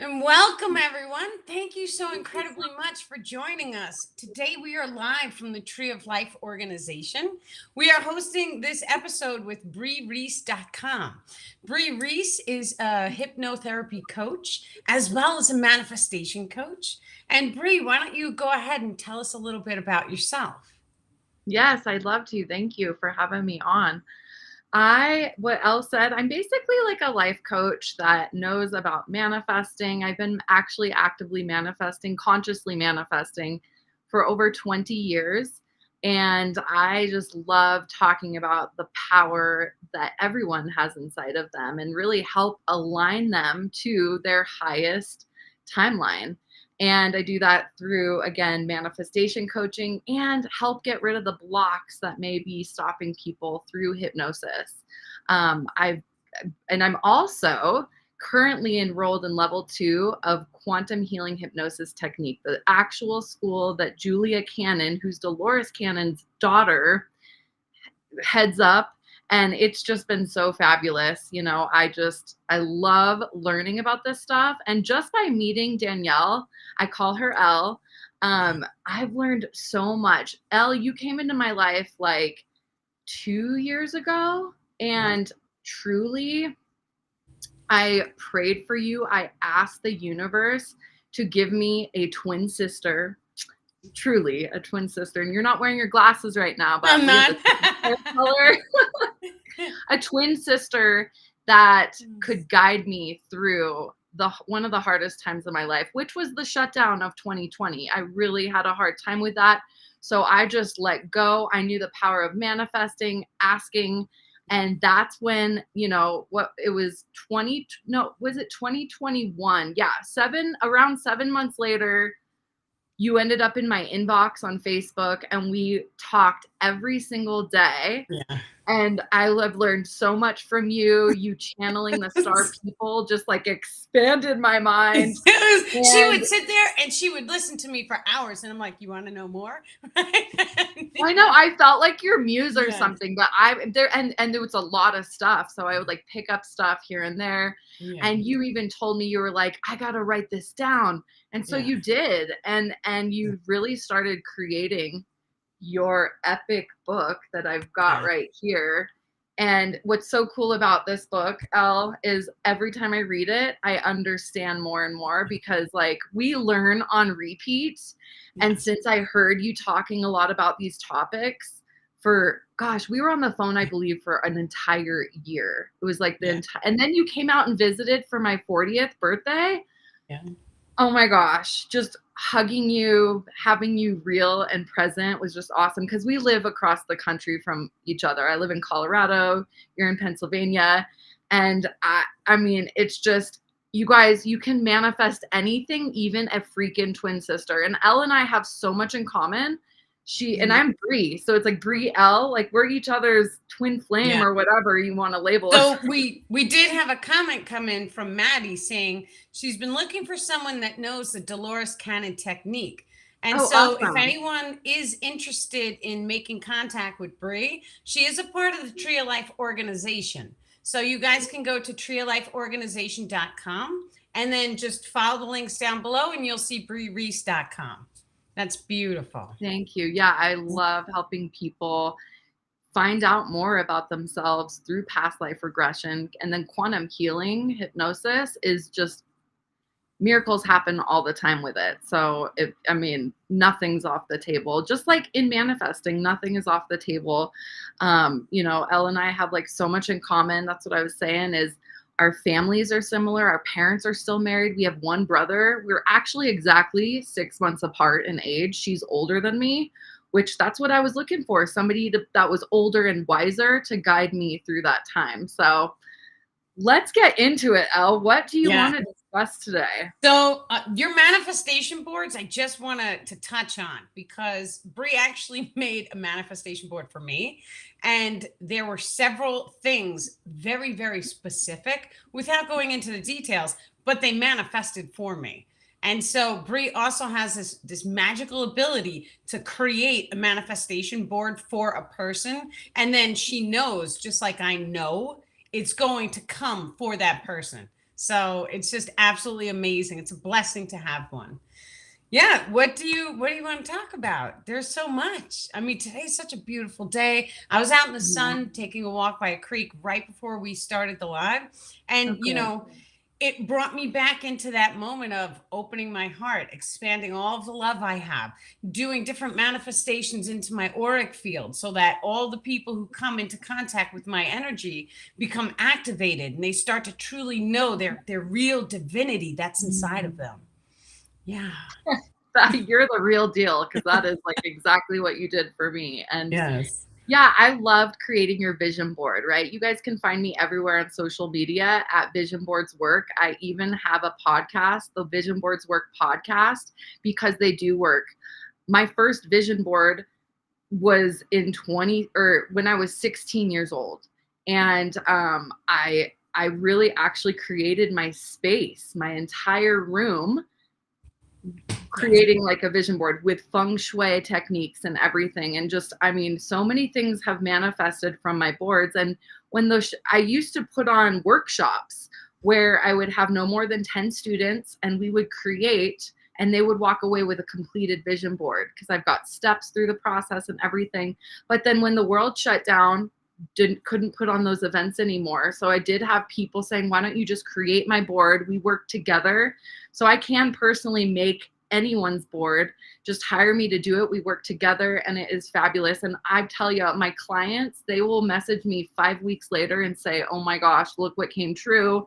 And welcome, everyone. Thank you so incredibly much for joining us. Today, we are live from the Tree of Life organization. We are hosting this episode with BrieReese.com. Brie Reese is a hypnotherapy coach as well as a manifestation coach. And Brie, why don't you go ahead and tell us a little bit about yourself? Yes, I'd love to. Thank you for having me on. What Elle said, I'm basically like a life coach that knows about manifesting. I've been actually actively manifesting, consciously manifesting for over 20 years. And I just love talking about the power that everyone has inside of them and really help align them to their highest timeline. And I do that through, again, manifestation coaching and help get rid of the blocks that may be stopping people through hypnosis. I've and I'm also currently enrolled in level 2 of quantum healing hypnosis technique, the actual school that Julia Cannon, who's Dolores Cannon's daughter, heads up. And it's just been so fabulous. I love learning about this stuff. And just by meeting Danielle, I call her Elle, I've learned so much. Elle, you came into my life like 2 years ago, and truly, I prayed for you. I asked the universe to give me a twin sister, truly a twin sister. And you're not wearing your glasses right now, but I'm we have not. the same hair color. A twin sister that could guide me through one of the hardest times of my life, which was the shutdown of 2020. I really had a hard time with that. So I just let go. I knew the power of manifesting, asking, and that's when, what it was 2021? Yeah, around 7 months later, you ended up in my inbox on Facebook and we talked every single day. Yeah. And I have learned so much from you. You channeling the star people just like expanded my mind. She And would sit there and she would listen to me for hours, and I'm like, "You want to know more?" I know I felt like your muse or Yes. something, but there was a lot of stuff. So I would like pick up stuff here and there. Yeah. And you even told me, you were like, I gotta write this down. And so Yeah. you did. And you really started creating your epic book that I've got Yeah. right here. And what's so cool about this book, Elle, is every time I read it, I understand more and more because like we learn on repeat. And Yes. since I heard you talking a lot about these topics we were on the phone, I believe, for an entire year. It was like Yeah. and then you came out and visited for my 40th birthday. Yeah. Oh my gosh, just hugging you, having you real and present was just awesome because we live across the country from each other. I live in Colorado, you're in Pennsylvania, and I mean, it's just you guys, you can manifest anything, even a freaking twin sister. And Elle and I have so much in common. And I'm Brie, so it's like Brie Elle, like we're each other's twin flame Yeah. or whatever you want to label us. So we did have a comment come in from Maddie saying she's been looking for someone that knows the Dolores Cannon technique. And Oh, so if awesome. anyone is interested in making contact with Brie, she is a part of the Tree of Life organization. So you guys can go to treeoflifeorganization.com and then just follow the links down below and you'll see BrieReese.com. That's beautiful. Thank you. Yeah, I love helping people find out more about themselves through past life regression. And then quantum healing hypnosis is just miracles happen all the time with it. So nothing's off the table. Just like in manifesting, nothing is off the table. Elle and I have like so much in common. That's what I was saying is our families are similar. Our parents are still married. We have one brother. We're actually exactly 6 months apart in age. She's older than me, which that's what I was looking for. Somebody that was older and wiser to guide me through that time. So let's get into it, Elle. What do you Yeah. want to discuss today? So your manifestation boards, I just want to touch on because Brie actually made a manifestation board for me, and there were several things very, very specific without going into the details, but they manifested for me. And so Brie also has this magical ability to create a manifestation board for a person, and then she knows, just like I know, it's going to come for that person. So it's just absolutely amazing. It's a blessing to have one. Yeah, what do you want to talk about? There's so much. I mean, today's such a beautiful day. I was out in the Yeah. sun taking a walk by a creek right before we started the live. And Okay. it brought me back into that moment of opening my heart, expanding all of the love I have, doing different manifestations into my auric field so that all the people who come into contact with my energy become activated and they start to truly know their real divinity that's inside of Mm. them. Yeah. You're the real deal because that is like exactly what you did for me. And Yes. yeah, I loved creating your vision board, right? You guys can find me everywhere on social media at Vision Boards Work. I even have a podcast, the Vision Boards Work podcast, because they do work. My first vision board was in 20 or when I was 16 years old. And I really actually created my space, my entire room, Yes. creating like a vision board with feng shui techniques and everything. And just, I mean, so many things have manifested from my boards. And when those, I used to put on workshops where I would have no more than 10 students and we would create and they would walk away with a completed vision board because I've got steps through the process and everything. But then when the world shut down, couldn't put on those events anymore. So I did have people saying, why don't you just create my board? We work together. So I can personally make anyone's board. Just hire me to do it. We work together and it is fabulous. And I tell you, my clients, they will message me 5 weeks later and say, oh my gosh, look what came true.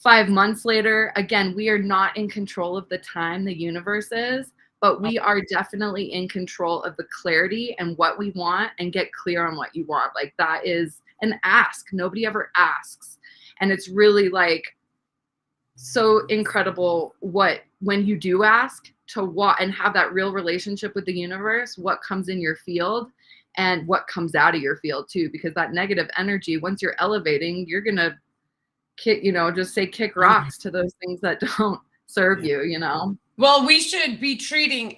5 months later, again, we are not in control of the time, the universe is, but we are definitely in control of the clarity and what we want and get clear on what you want. Like that is an ask. Nobody ever asks. And it's really like so incredible what when you do ask to what and have that real relationship with the universe, what comes in your field and what comes out of your field too, because that negative energy, once you're elevating, you're gonna kick, just say kick rocks to those things that don't serve Yeah. you. Well, we should be treating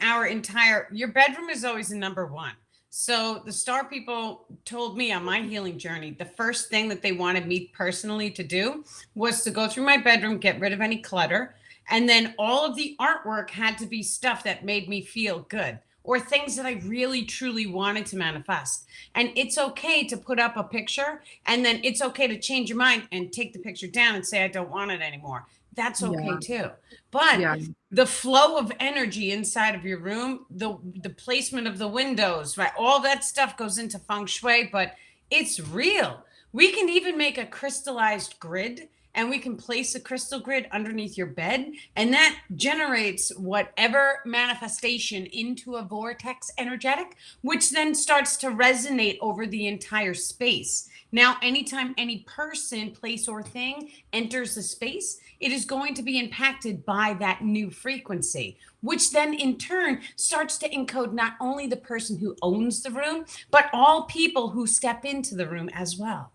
your bedroom is always the number one. So the star people told me on my healing journey, the first thing that they wanted me personally to do was to go through my bedroom, get rid of any clutter. And then all of the artwork had to be stuff that made me feel good or things that I really truly wanted to manifest. And it's okay to put up a picture and then it's okay to change your mind and take the picture down and say, I don't want it anymore. That's okay Yeah. too. But Yeah. the flow of energy inside of your room, the placement of the windows, right? All that stuff goes into feng shui, but it's real. We can even make a crystallized grid and we can place a crystal grid underneath your bed and that generates whatever manifestation into a vortex energetic, which then starts to resonate over the entire space. Now, anytime any person, place, or thing enters the space, it is going to be impacted by that new frequency, which then in turn starts to encode not only the person who owns the room, but all people who step into the room as well.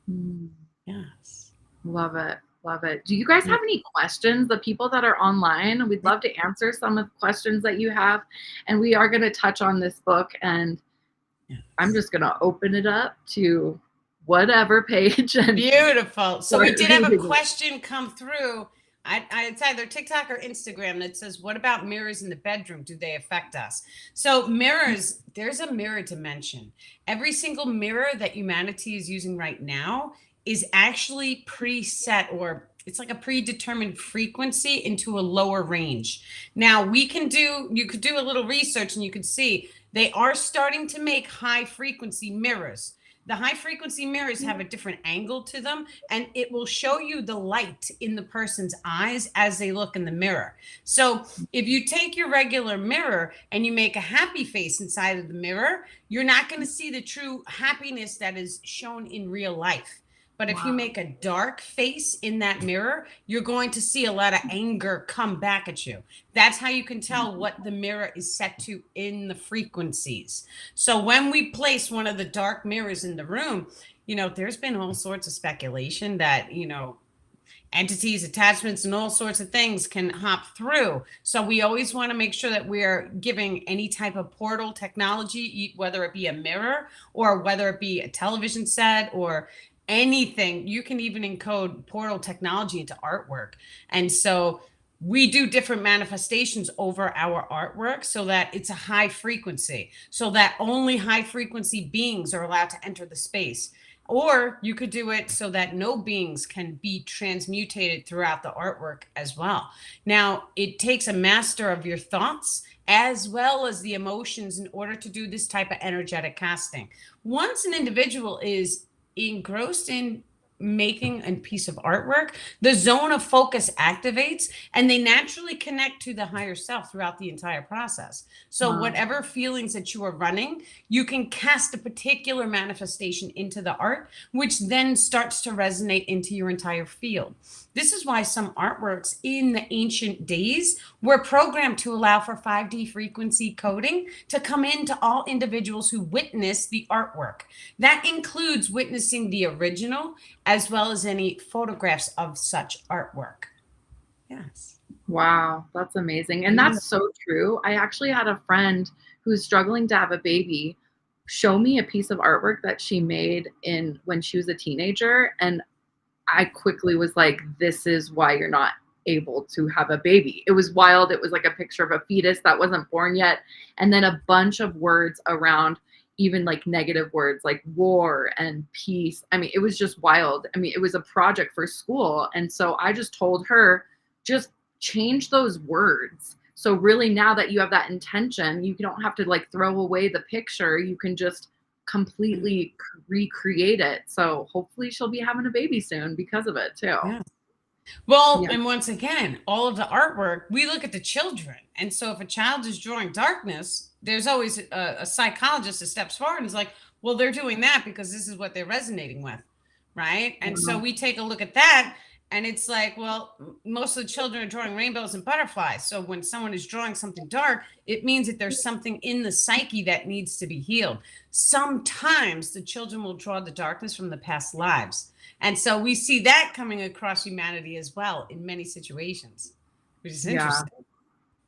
Mm. Yes. Love it. Love it. Do you guys Yeah. have any questions? The people that are online, we'd love to answer some of the questions that you have. And we are going to touch on this book. And I'm just going to open it up to whatever page. And Beautiful. So we start did have a reading it. question come through. It's either TikTok or Instagram that says, what about mirrors in the bedroom? Do they affect us? So mirrors, there's a mirror dimension. Every single mirror that humanity is using right now is actually preset, or it's like a predetermined frequency into a lower range. Now you could do a little research and you could see they are starting to make high frequency mirrors. The high frequency mirrors have a different angle to them, and it will show you the light in the person's eyes as they look in the mirror. So, if you take your regular mirror and you make a happy face inside of the mirror, you're not going to see the true happiness that is shown in real life. But if you Wow. make a dark face in that mirror, you're going to see a lot of anger come back at you. That's how you can tell what the mirror is set to in the frequencies. So when we place one of the dark mirrors in the room, there's been all sorts of speculation that, entities, attachments, and all sorts of things can hop through. So we always want to make sure that we're giving any type of portal technology, whether it be a mirror or whether it be a television set or anything. You can even encode portal technology into artwork. And so we do different manifestations over our artwork so that it's a high frequency, so that only high frequency beings are allowed to enter the space. Or you could do it so that no beings can be transmutated throughout the artwork as well. Now, it takes a master of your thoughts as well as the emotions in order to do this type of energetic casting. Once an individual is engrossed in making a piece of artwork, the zone of focus activates and they naturally connect to the higher self throughout the entire process. So Wow. whatever feelings that you are running, you can cast a particular manifestation into the art, which then starts to resonate into your entire field. This is why some artworks in the ancient days were programmed to allow for 5D frequency coding to come into all individuals who witness the artwork. That includes witnessing the original as well as any photographs of such artwork. Yes. Wow, that's amazing. And that's so true. I actually had a friend who's struggling to have a baby show me a piece of artwork that she made in when she was a teenager, and I quickly was like, this is why you're not able to have a baby. It was wild. It was like a picture of a fetus that wasn't born yet. And then a bunch of words around, even like negative words like war and peace. I mean, it was just wild. I mean, it was a project for school. And so I just told her, just change those words. So really now that you have that intention, you don't have to like throw away the picture. You can just completely recreate it. So hopefully she'll be having a baby soon because of it too. Yeah. Well, Yeah. and once again, all of the artwork, we look at the children. And so if a child is drawing darkness, there's always a psychologist that steps forward and is like, well, they're doing that because this is what they're resonating with. Right. And so we take a look at that. And it's like, well, most of the children are drawing rainbows and butterflies. So when someone is drawing something dark, it means that there's something in the psyche that needs to be healed. Sometimes the children will draw the darkness from the past lives. And so we see that coming across humanity as well in many situations, which is Yeah. interesting.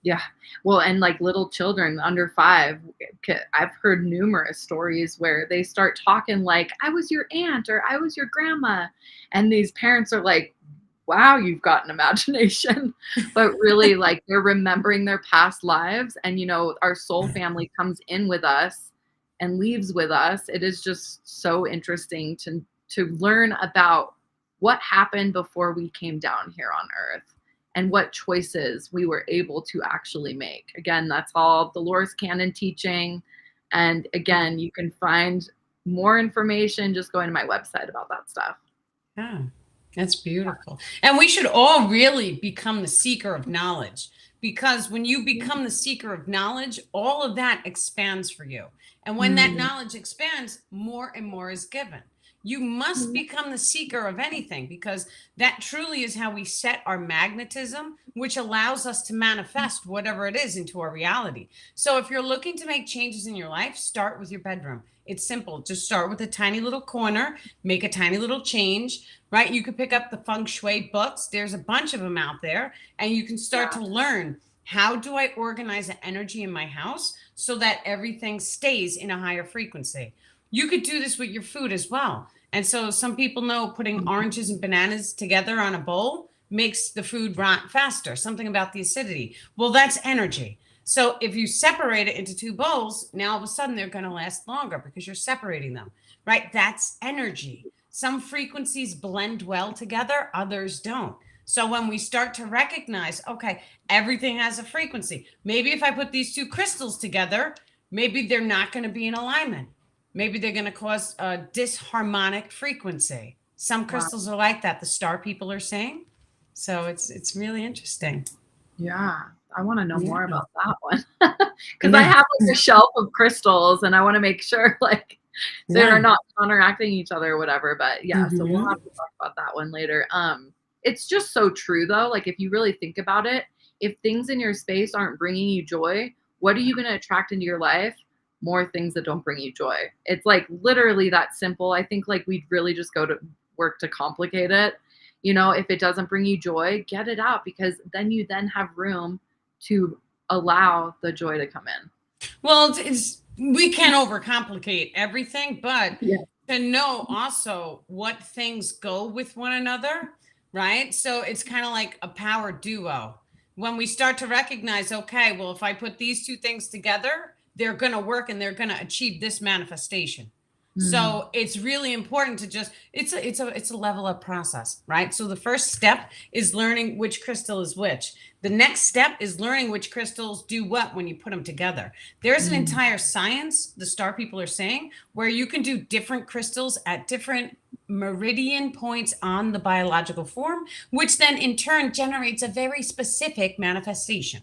Yeah. Well, and like little children under 5, I've heard numerous stories where they start talking like, I was your aunt or I was your grandma. And these parents are like, wow, you've got an imagination. But really, like, they're remembering their past lives. And, you know, our soul family comes in with us and leaves with us. It is just so interesting to learn about what happened before we came down here on earth and what choices we were able to actually make. Again, that's all Dolores Cannon teaching. And again, you can find more information just going to my website about that stuff. Yeah, that's beautiful. And we should all really become the seeker of knowledge, because when you become the seeker of knowledge, all of that expands for you. And when that knowledge expands, more and more is given. You must become the seeker of anything, because that truly is how we set our magnetism, which allows us to manifest whatever it is into our reality. So if you're looking to make changes in your life, start with your bedroom. It's simple. Just start with a tiny little corner, make a tiny little change, right? You could pick up the feng shui books. There's a bunch of them out there, and you can start to learn, how do I organize the energy in my house so that everything stays in a higher frequency? You could do this with your food as well. And so some people know putting oranges and bananas together on a bowl makes the food rot faster, something about the acidity. Well, that's energy. So if you separate it into 2 bowls, now all of a sudden they're going to last longer because you're separating them, right? That's energy. Some frequencies blend well together, others don't. So when we start to recognize, okay, everything has a frequency. Maybe if I put these 2 crystals together, maybe they're not going to be in alignment. Maybe they're going to cause a disharmonic frequency. Some crystals are like that, the star people are saying. So it's really interesting. Yeah. I want to know more about that one. Because I have like a shelf of crystals and I want to make sure like they're not counteracting each other or whatever. But yeah, so we'll have to talk about that one later. It's just so true though. Like if you really think about it, if things in your space aren't bringing you joy, what are you going to attract into your life? More things that don't bring you joy. It's like literally that simple. I think like we'd really just go to work to complicate it. You know, if it doesn't bring you joy, get it out, because then you then have room to allow the joy to come in. Well, we can't overcomplicate everything, but to know also what things go with one another, right? So it's kind of like a power duo. When we start to recognize, okay, well, if I put these two things together, they're going to work and they're going to achieve this manifestation. Mm, So it's really important to just it's a level up process, right? So the first step is learning which crystal is which. The next step is learning which crystals do what when you put them together. There's an mm, entire science, the star people are saying, where you can do different crystals at different meridian points on the biological form, which then in turn generates a very specific manifestation.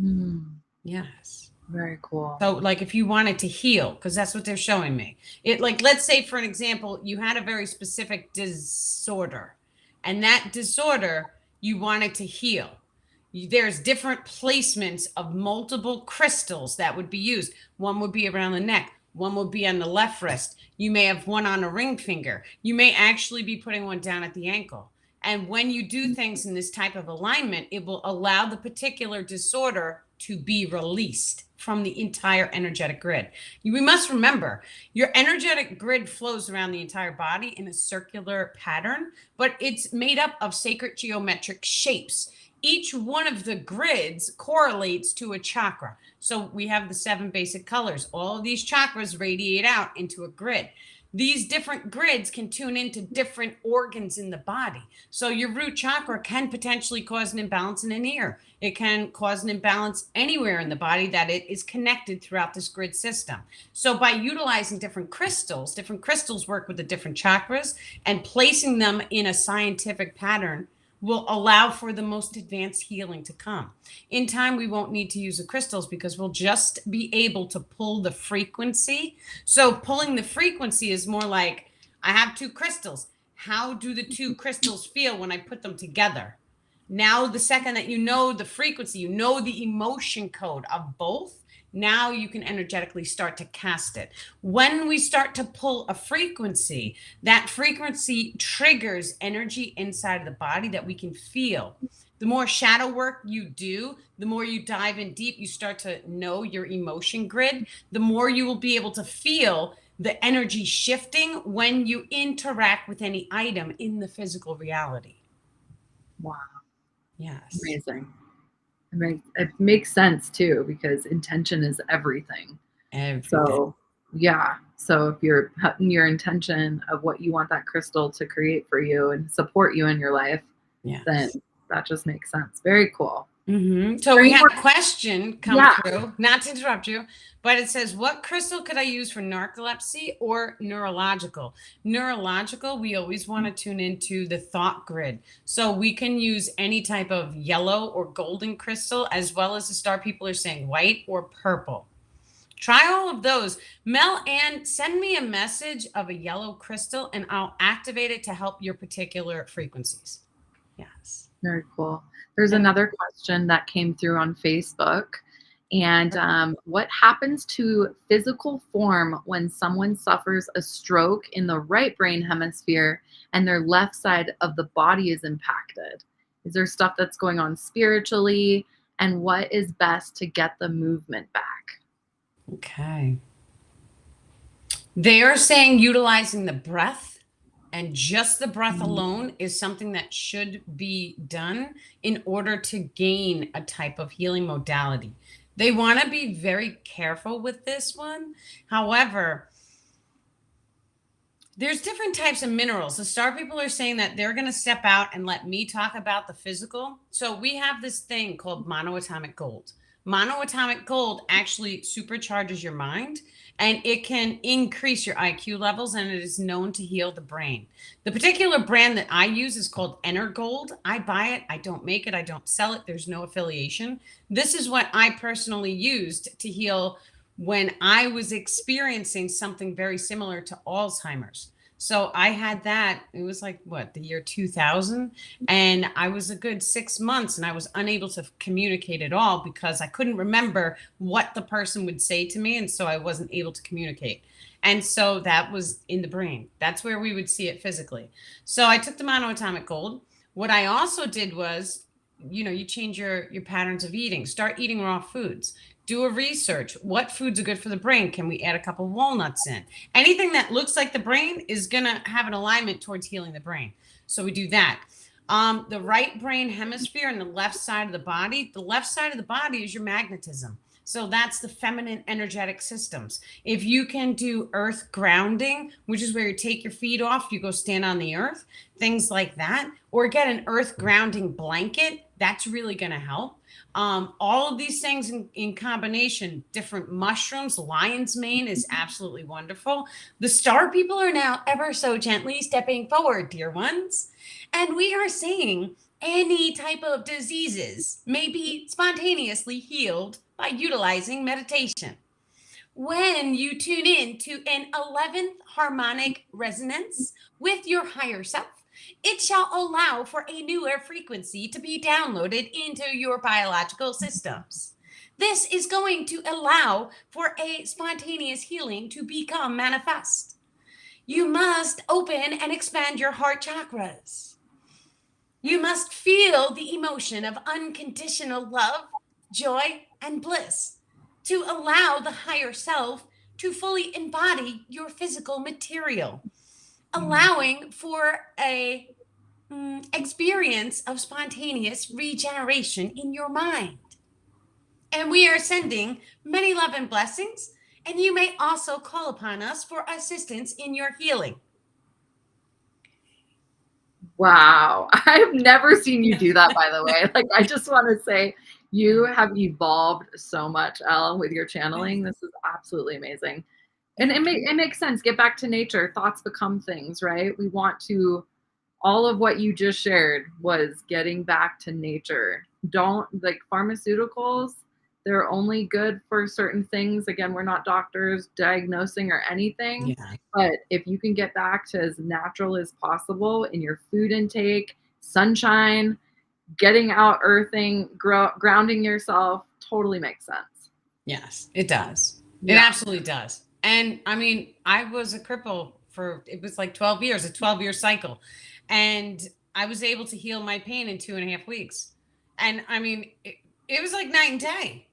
mm. Yes. Very cool. So, like, if you wanted to heal, because that's what they're showing me. It, like, let's say, for an example, you had a very specific disorder, and that disorder you wanted to heal. There's different placements of multiple crystals that would be used. One would be around the neck, one would be on the left wrist. You may have one on a ring finger. You may actually be putting one down at the ankle. And when you do things in this type of alignment, it will allow the particular disorder to be released from the entire energetic grid. We must remember your energetic grid flows around the entire body in a circular pattern, but it's made up of sacred geometric shapes. Each one of the grids correlates to a chakra. So we have the 7 basic colors. All of these chakras radiate out into a grid. These different grids can tune into different organs in the body. So your root chakra can potentially cause an imbalance in an ear. It can cause an imbalance anywhere in the body that it is connected throughout this grid system. So by utilizing different crystals work with the different chakras, and placing them in a scientific pattern will allow for the most advanced healing to come. In time, we won't need to use the crystals because we'll just be able to pull the frequency. So pulling the frequency is more like, I have 2 crystals. How do the 2 crystals feel when I put them together? Now, the second that you know the frequency, you know the emotion code of both, now you can energetically start to cast it. When we start to pull a frequency, that frequency triggers energy inside of the body that we can feel. The more shadow work you do, the more you dive in deep, you start to know your emotion grid, the more you will be able to feel the energy shifting when you interact with any item in the physical reality. Wow. Yes. Amazing. It makes sense too, because intention is everything. Everything. So, yeah. So if you're putting your intention of what you want that crystal to create for you and support you in your life, then Yes. that just makes sense. Very cool. So Very we had important. a question come Yeah. through, not to interrupt you, but it says, what crystal could I use for narcolepsy or neurological? Neurological, we always want to tune into the thought grid. So we can use any type of yellow or golden crystal, as well as the star people are saying white or purple. Try all of those. Mel Ann, send me a message of a yellow crystal and I'll activate it to help your particular frequencies. Yes. Very cool. There's Yeah. another question that came through on Facebook. And what happens to physical form when someone suffers a stroke in the right brain hemisphere and their left side of the body is impacted? Is there stuff that's going on spiritually? And what is best to get the movement back? Okay. They are saying utilizing the breath, and just the breath alone is something that should be done in order to gain a type of healing modality. They want to be very careful with this one. However, there's different types of minerals. The star people are saying that they're going to step out and let me talk about the physical. So we have this thing called monoatomic gold. Monoatomic gold actually supercharges your mind, and it can increase your IQ levels, and it is known to heal the brain. The particular brand that I use is called Energold. I buy it. I don't make it. I don't sell it. There's no affiliation. This is what I personally used to heal when I was experiencing something very similar to Alzheimer's. So I had that. It was like what, the year 2000, and I was a good 6 months and I was unable to communicate at all because I couldn't remember what the person would say to me, and so I wasn't able to communicate. And so that was in the brain. That's where we would see it physically. So I took the monoatomic gold. What I also did was you change your patterns of eating. Start eating raw foods. Do a research. What foods are good for the brain? Can we add a couple walnuts in? Anything that looks like the brain is going to have an alignment towards healing the brain. So we do that. The right brain hemisphere and the left side of the body. The left side of the body is your magnetism. So that's the feminine energetic systems. If you can do earth grounding, which is where you take your feet off, you go stand on the earth, things like that, or get an earth grounding blanket, that's really going to help. All of these things in combination, different mushrooms, lion's mane is absolutely wonderful. The star people are now ever so gently stepping forward, dear ones. And we are seeing any type of diseases may be spontaneously healed by utilizing meditation. When you tune in to an 11th harmonic resonance with your higher self, it shall allow for a newer frequency to be downloaded into your biological systems. This is going to allow for a spontaneous healing to become manifest. You must open and expand your heart chakras. You must feel the emotion of unconditional love, joy, and bliss to allow the higher self to fully embody your physical material, allowing for a experience of spontaneous regeneration in your mind. And we are sending many love and blessings, and you may also call upon us for assistance in your healing. Wow. I've never seen you do that, by the way. Like, I just want to say you have evolved so much, Elle, with your channeling. This is absolutely amazing. And it makes sense. Get back to nature. Thoughts become things, right? We want to, all of what you just shared was getting back to nature. Don't, like, pharmaceuticals, they're only good for certain things. Again, we're not doctors diagnosing or anything. Yeah. But if you can get back to as natural as possible in your food intake, sunshine, getting out, earthing, grounding yourself, totally makes sense. Yes, it does. Yeah. It absolutely does. And I mean, I was a cripple for, it was like 12 years, a 12-year cycle. And I was able to heal my pain in 2.5 weeks. And I mean, it was like night and day.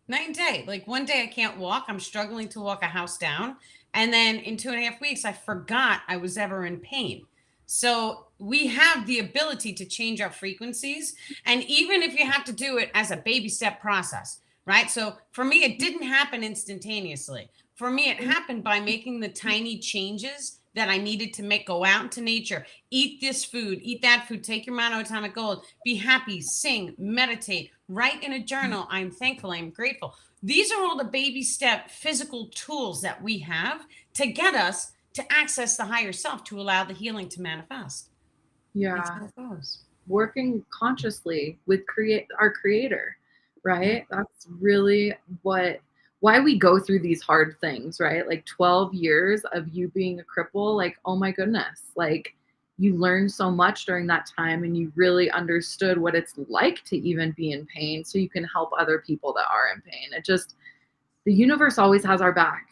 Like one day I can't walk. I'm struggling to walk a house down. And then in 2.5 weeks, I forgot I was ever in pain. So we have the ability to change our frequencies. And even if you have to do it as a baby step process, right? So for me, it didn't happen instantaneously. For me, it happened by making the tiny changes that I needed to make. Go out into nature, eat this food, eat that food, take your monoatomic gold, be happy, sing, meditate, write in a journal. I'm thankful, I'm grateful. These are all the baby step physical tools that we have to get us to access the higher self, to allow the healing to manifest. Yeah. That's how it goes. Working consciously with our creator, right? That's really why we go through these hard things, right? Like 12 years of you being a cripple, like, oh my goodness, like you learned so much during that time and you really understood what it's like to even be in pain so you can help other people that are in pain. It just, the universe always has our back.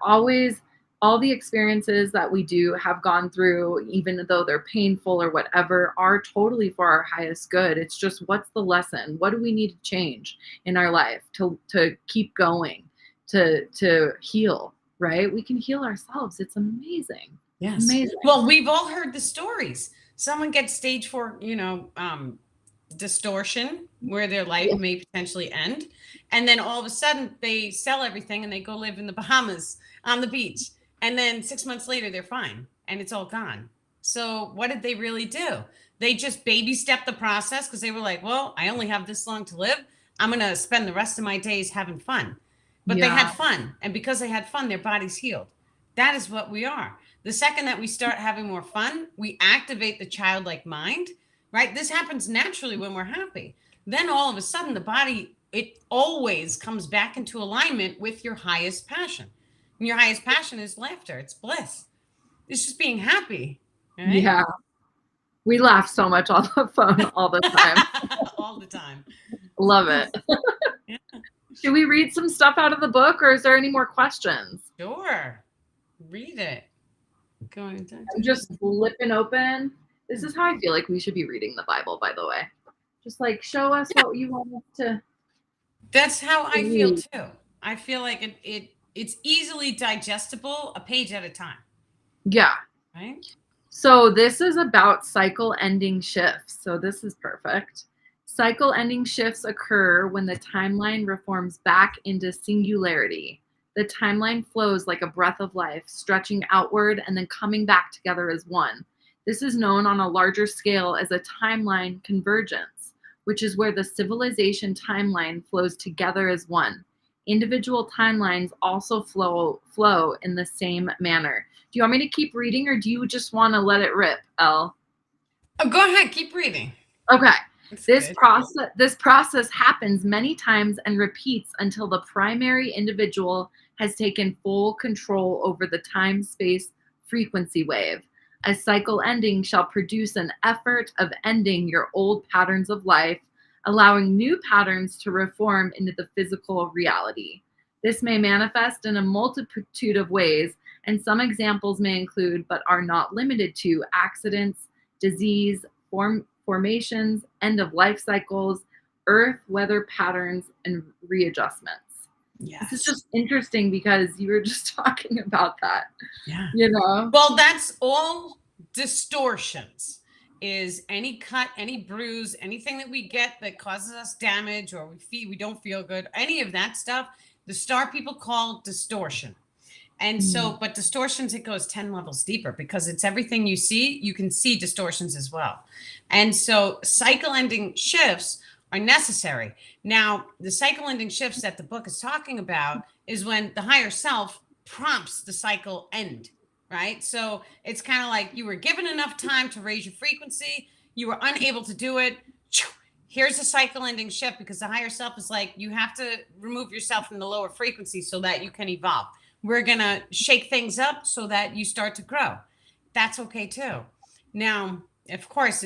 Always, all the experiences that we do have gone through, even though they're painful or whatever, are totally for our highest good. It's just, what's the lesson? What do we need to change in our life to keep going, to heal, right? We can heal ourselves. It's amazing. Yes. Amazing. Well, we've all heard the stories. Someone gets stage 4, distortion where their life may potentially end. And then all of a sudden they sell everything and they go live in the Bahamas on the beach. And then 6 months later, they're fine and it's all gone. So what did they really do? They just baby stepped the process because they were like, well, I only have this long to live. I'm going to spend the rest of my days having fun. But they had fun. And because they had fun, their body's healed. That is what we are. The second that we start having more fun, we activate the childlike mind, right? This happens naturally when we're happy. Then all of a sudden, the body, it always comes back into alignment with your highest passion. And your highest passion is laughter. It's bliss. It's just being happy. Right? Yeah. We laugh so much on the phone all the time. All the time. Love it. Yeah. Should we read some stuff out of the book, or is there any more questions? Sure. Read it. I'm just flipping open. This is how I feel like we should be reading the Bible, by the way. Just like show us what you want us to That's how I feel read. too. I feel like it's easily digestible, a page at a time, Yeah. right? So this is about cycle ending shifts. So this is perfect. Cycle ending shifts occur when the timeline reforms back into singularity. The timeline flows like a breath of life, stretching outward and then coming back together as one. This is known on a larger scale as a timeline convergence, which is where the civilization timeline flows together as one. Individual timelines also flow in the same manner. Do you want me to keep reading or do you just want to let it rip, Elle? Oh, go ahead, keep reading. Okay. It's This good. process happens many times and repeats until the primary individual has taken full control over the time-space frequency wave. A cycle ending shall produce an effort of ending your old patterns of life, allowing new patterns to reform into the physical reality. This may manifest in a multitude of ways, and some examples may include, but are not limited to, accidents, disease, formations, end of life cycles, earth weather patterns, and readjustments. This is Yes. just interesting because you were just talking about that, Yeah. you know? Well, that's all distortions. Is any cut, any bruise, anything that we get that causes us damage or we don't feel good, any of that stuff, the star people call distortion. And Mm. so, but distortions, it goes 10 levels deeper because it's everything you see, you can see distortions as well. And so, cycle ending shifts are necessary. Now, the cycle ending shifts that the book is talking about is when the higher self prompts the cycle end, right? So, it's kind of like you were given enough time to raise your frequency, you were unable to do it. Here's a cycle ending shift because the higher self is like, you have to remove yourself from the lower frequency so that you can evolve. We're going to shake things up so that you start to grow. That's okay too. Now, of course,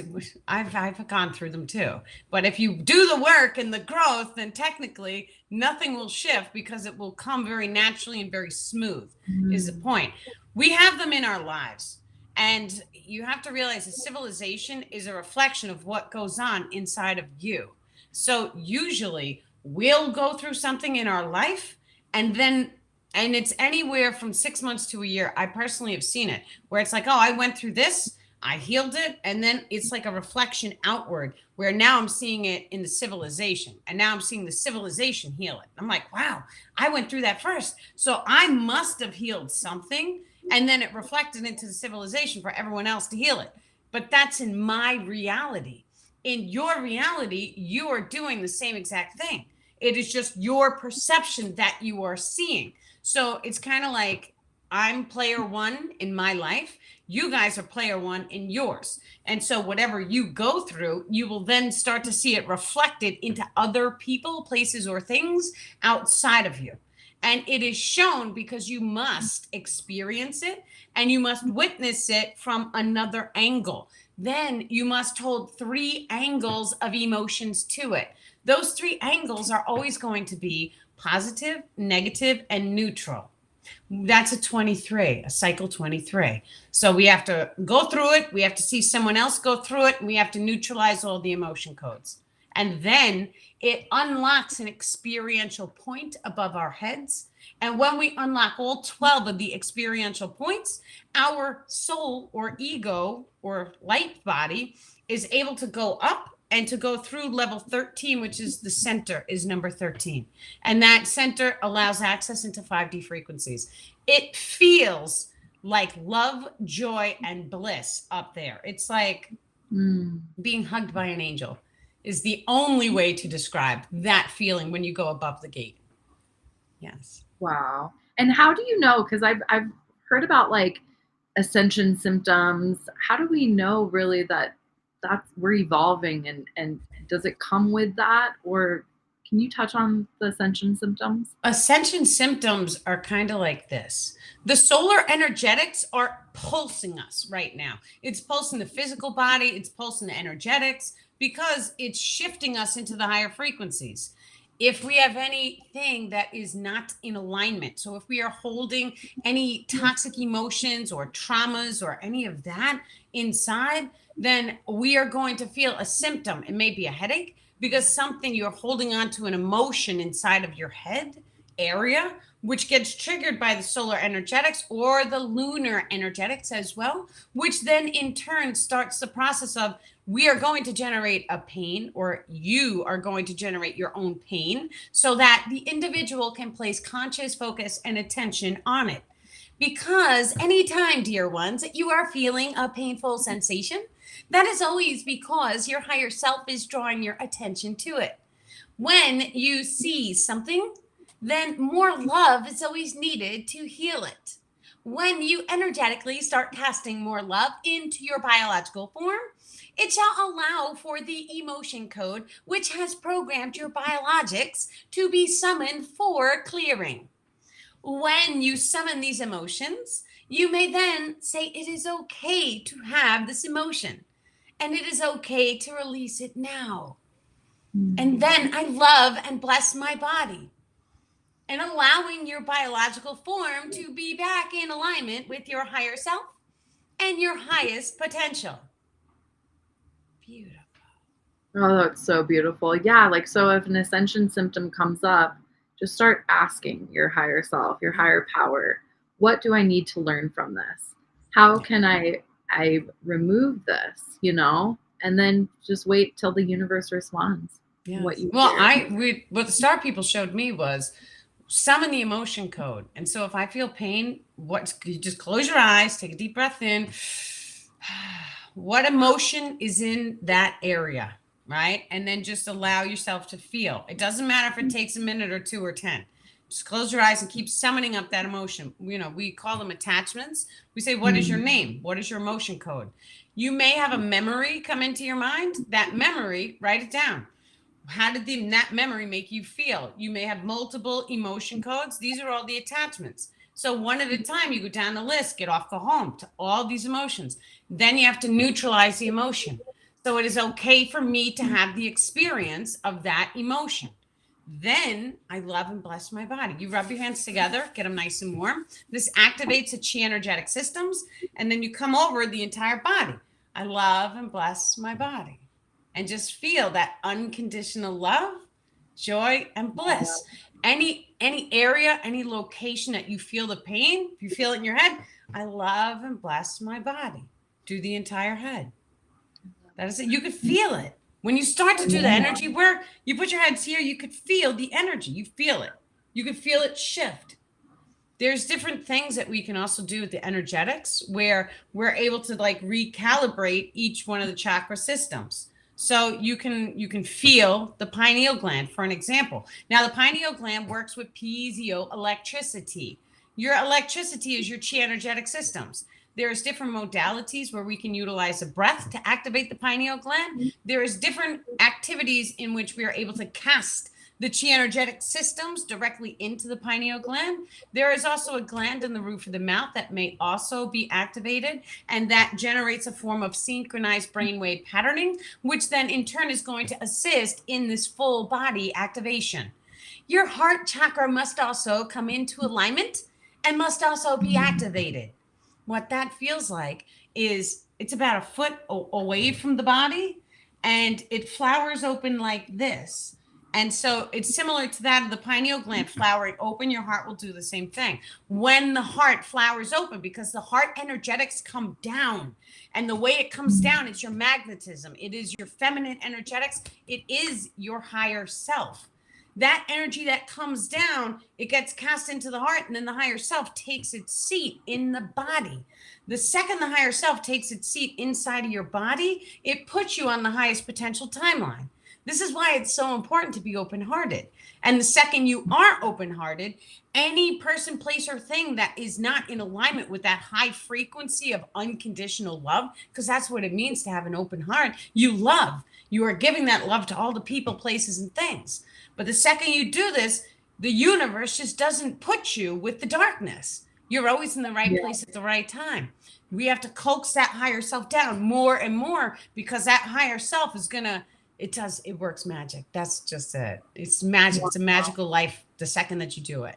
I've gone through them too. But if you do the work and the growth, then technically nothing will shift because it will come very naturally and very smooth, is the Mm. point. We have them in our lives. And you have to realize that civilization is a reflection of what goes on inside of you. So usually we'll go through something in our life and then and it's anywhere from 6 months to a year. I personally have seen it where it's like, oh, I went through this, I healed it, and then it's like a reflection outward where now I'm seeing it in the civilization, and now I'm seeing the civilization heal it. I'm like, wow, I went through that first, so I must have healed something, and then it reflected into the civilization for everyone else to heal it. But that's in my reality. In your reality, you are doing the same exact thing. It is just your perception that you are seeing. So it's kind of like I'm player one in my life. You guys are player one in yours. And so whatever you go through, you will then start to see it reflected into other people, places, or things outside of you. And it is shown because you must experience it and you must witness it from another angle. Then you must hold three angles of emotions to it. Those three angles are always going to be positive, negative, and neutral. That's a 23, a cycle 23. So we have to go through it. We have to see someone else go through it. And we have to neutralize all the emotion codes. And then it unlocks an experiential point above our heads. And when we unlock all 12 of the experiential points, our soul or ego or light body is able to go up and to go through level 13, which is the center, is number 13. And that center allows access into 5D frequencies. It feels like love, joy, and bliss up there. It's like being hugged by an angel is the only way to describe that feeling when you go above the gate. Yes. Wow. And how do you know? Because I've heard about like ascension symptoms. How do we know really that we're evolving and does it come with that? Or can you touch on the ascension symptoms? Ascension symptoms are kind of like this. The solar energetics are pulsing us right now. It's pulsing the physical body, it's pulsing the energetics because it's shifting us into the higher frequencies. if we have anything that is not in alignment, so if we are holding any toxic emotions or traumas or any of that inside, then we are going to feel a symptom. It may be a headache because something you're holding on to, an emotion inside of your head area, which gets triggered by the solar energetics or the lunar energetics as well, which then in turn starts the process of, we are going to generate a pain, or you are going to generate your own pain, so that the individual can place conscious focus and attention on it. Because anytime, dear ones, that you are feeling a painful sensation, that is always because your higher self is drawing your attention to it. When you see something, then more love is always needed to heal it. When you energetically start casting more love into your biological form, it shall allow for the emotion code, which has programmed your biologics to be summoned for clearing. When you summon these emotions, you may then say it is okay to have this emotion and it is okay to release it now. And then I love and bless my body, and allowing your biological form to be back in alignment with your higher self and your highest potential. Beautiful. Oh, that's so beautiful. Yeah, like, so if an ascension symptom comes up, just start asking your higher self, your higher power, what do I need to learn from this? How can I remove this, And then just wait till the universe responds. Yeah. What you Well, hear. what the star people showed me was summon the emotion code. And so if I feel pain, you just close your eyes, take a deep breath in. What emotion is in that area, right? And then just allow yourself to feel. It doesn't matter if it takes a minute or 2 or 10. Just close your eyes and keep summoning up that emotion. We call them attachments. We say, what is your name? What is your emotion code? You may have a memory come into your mind. That memory, write it down. How did that memory make you feel? You may have multiple emotion codes. These are all the attachments. So one at a time, you go down the list, get off, go home to all these emotions. Then you have to neutralize the emotion. So it is okay for me to have the experience of that emotion. Then I love and bless my body. You rub your hands together, get them nice and warm. This activates the chi energetic systems. And then you come over the entire body. I love and bless my body. And just feel that unconditional love, joy, and bliss. Any area, any location that you feel the pain, if you feel it in your head, I love and bless my body. Do the entire head. That is it. You could feel it. When you start to do the energy work, you put your hands here, you could feel the energy. You feel it. You could feel it shift. There's different things that we can also do with the energetics where we're able to like recalibrate each one of the chakra systems. So you can feel the pineal gland, for an example. Now, the pineal gland works with piezoelectricity. Your electricity is your chi energetic systems. There's different modalities where we can utilize the breath to activate the pineal gland. There is different activities in which we are able to cast the chi energetic systems directly into the pineal gland. There is also a gland in the roof of the mouth that may also be activated, and that generates a form of synchronized brainwave patterning, which then in turn is going to assist in this full body activation. Your heart chakra must also come into alignment and must also be activated. What that feels like is it's about a foot away from the body, and it flowers open like this. And so it's similar to that of the pineal gland flowering open. Your heart will do the same thing. When the heart flowers open, because the heart energetics come down, and the way it comes down, it's your magnetism. It is your feminine energetics. It is your higher self. That energy that comes down, it gets cast into the heart, and then the higher self takes its seat in the body. The second the higher self takes its seat inside of your body, it puts you on the highest potential timeline. This is why it's so important to be open-hearted. And the second you are open-hearted, any person, place, or thing that is not in alignment with that high frequency of unconditional love, because that's what it means to have an open heart, you love. You are giving that love to all the people, places, and things. But the second you do this, the universe just doesn't put you with the darkness. You're always in the right place at the right time. We have to coax that higher self down more and more, because that higher self is going to It does. It works magic. That's just it. It's magic. It's a magical life the second that you do it.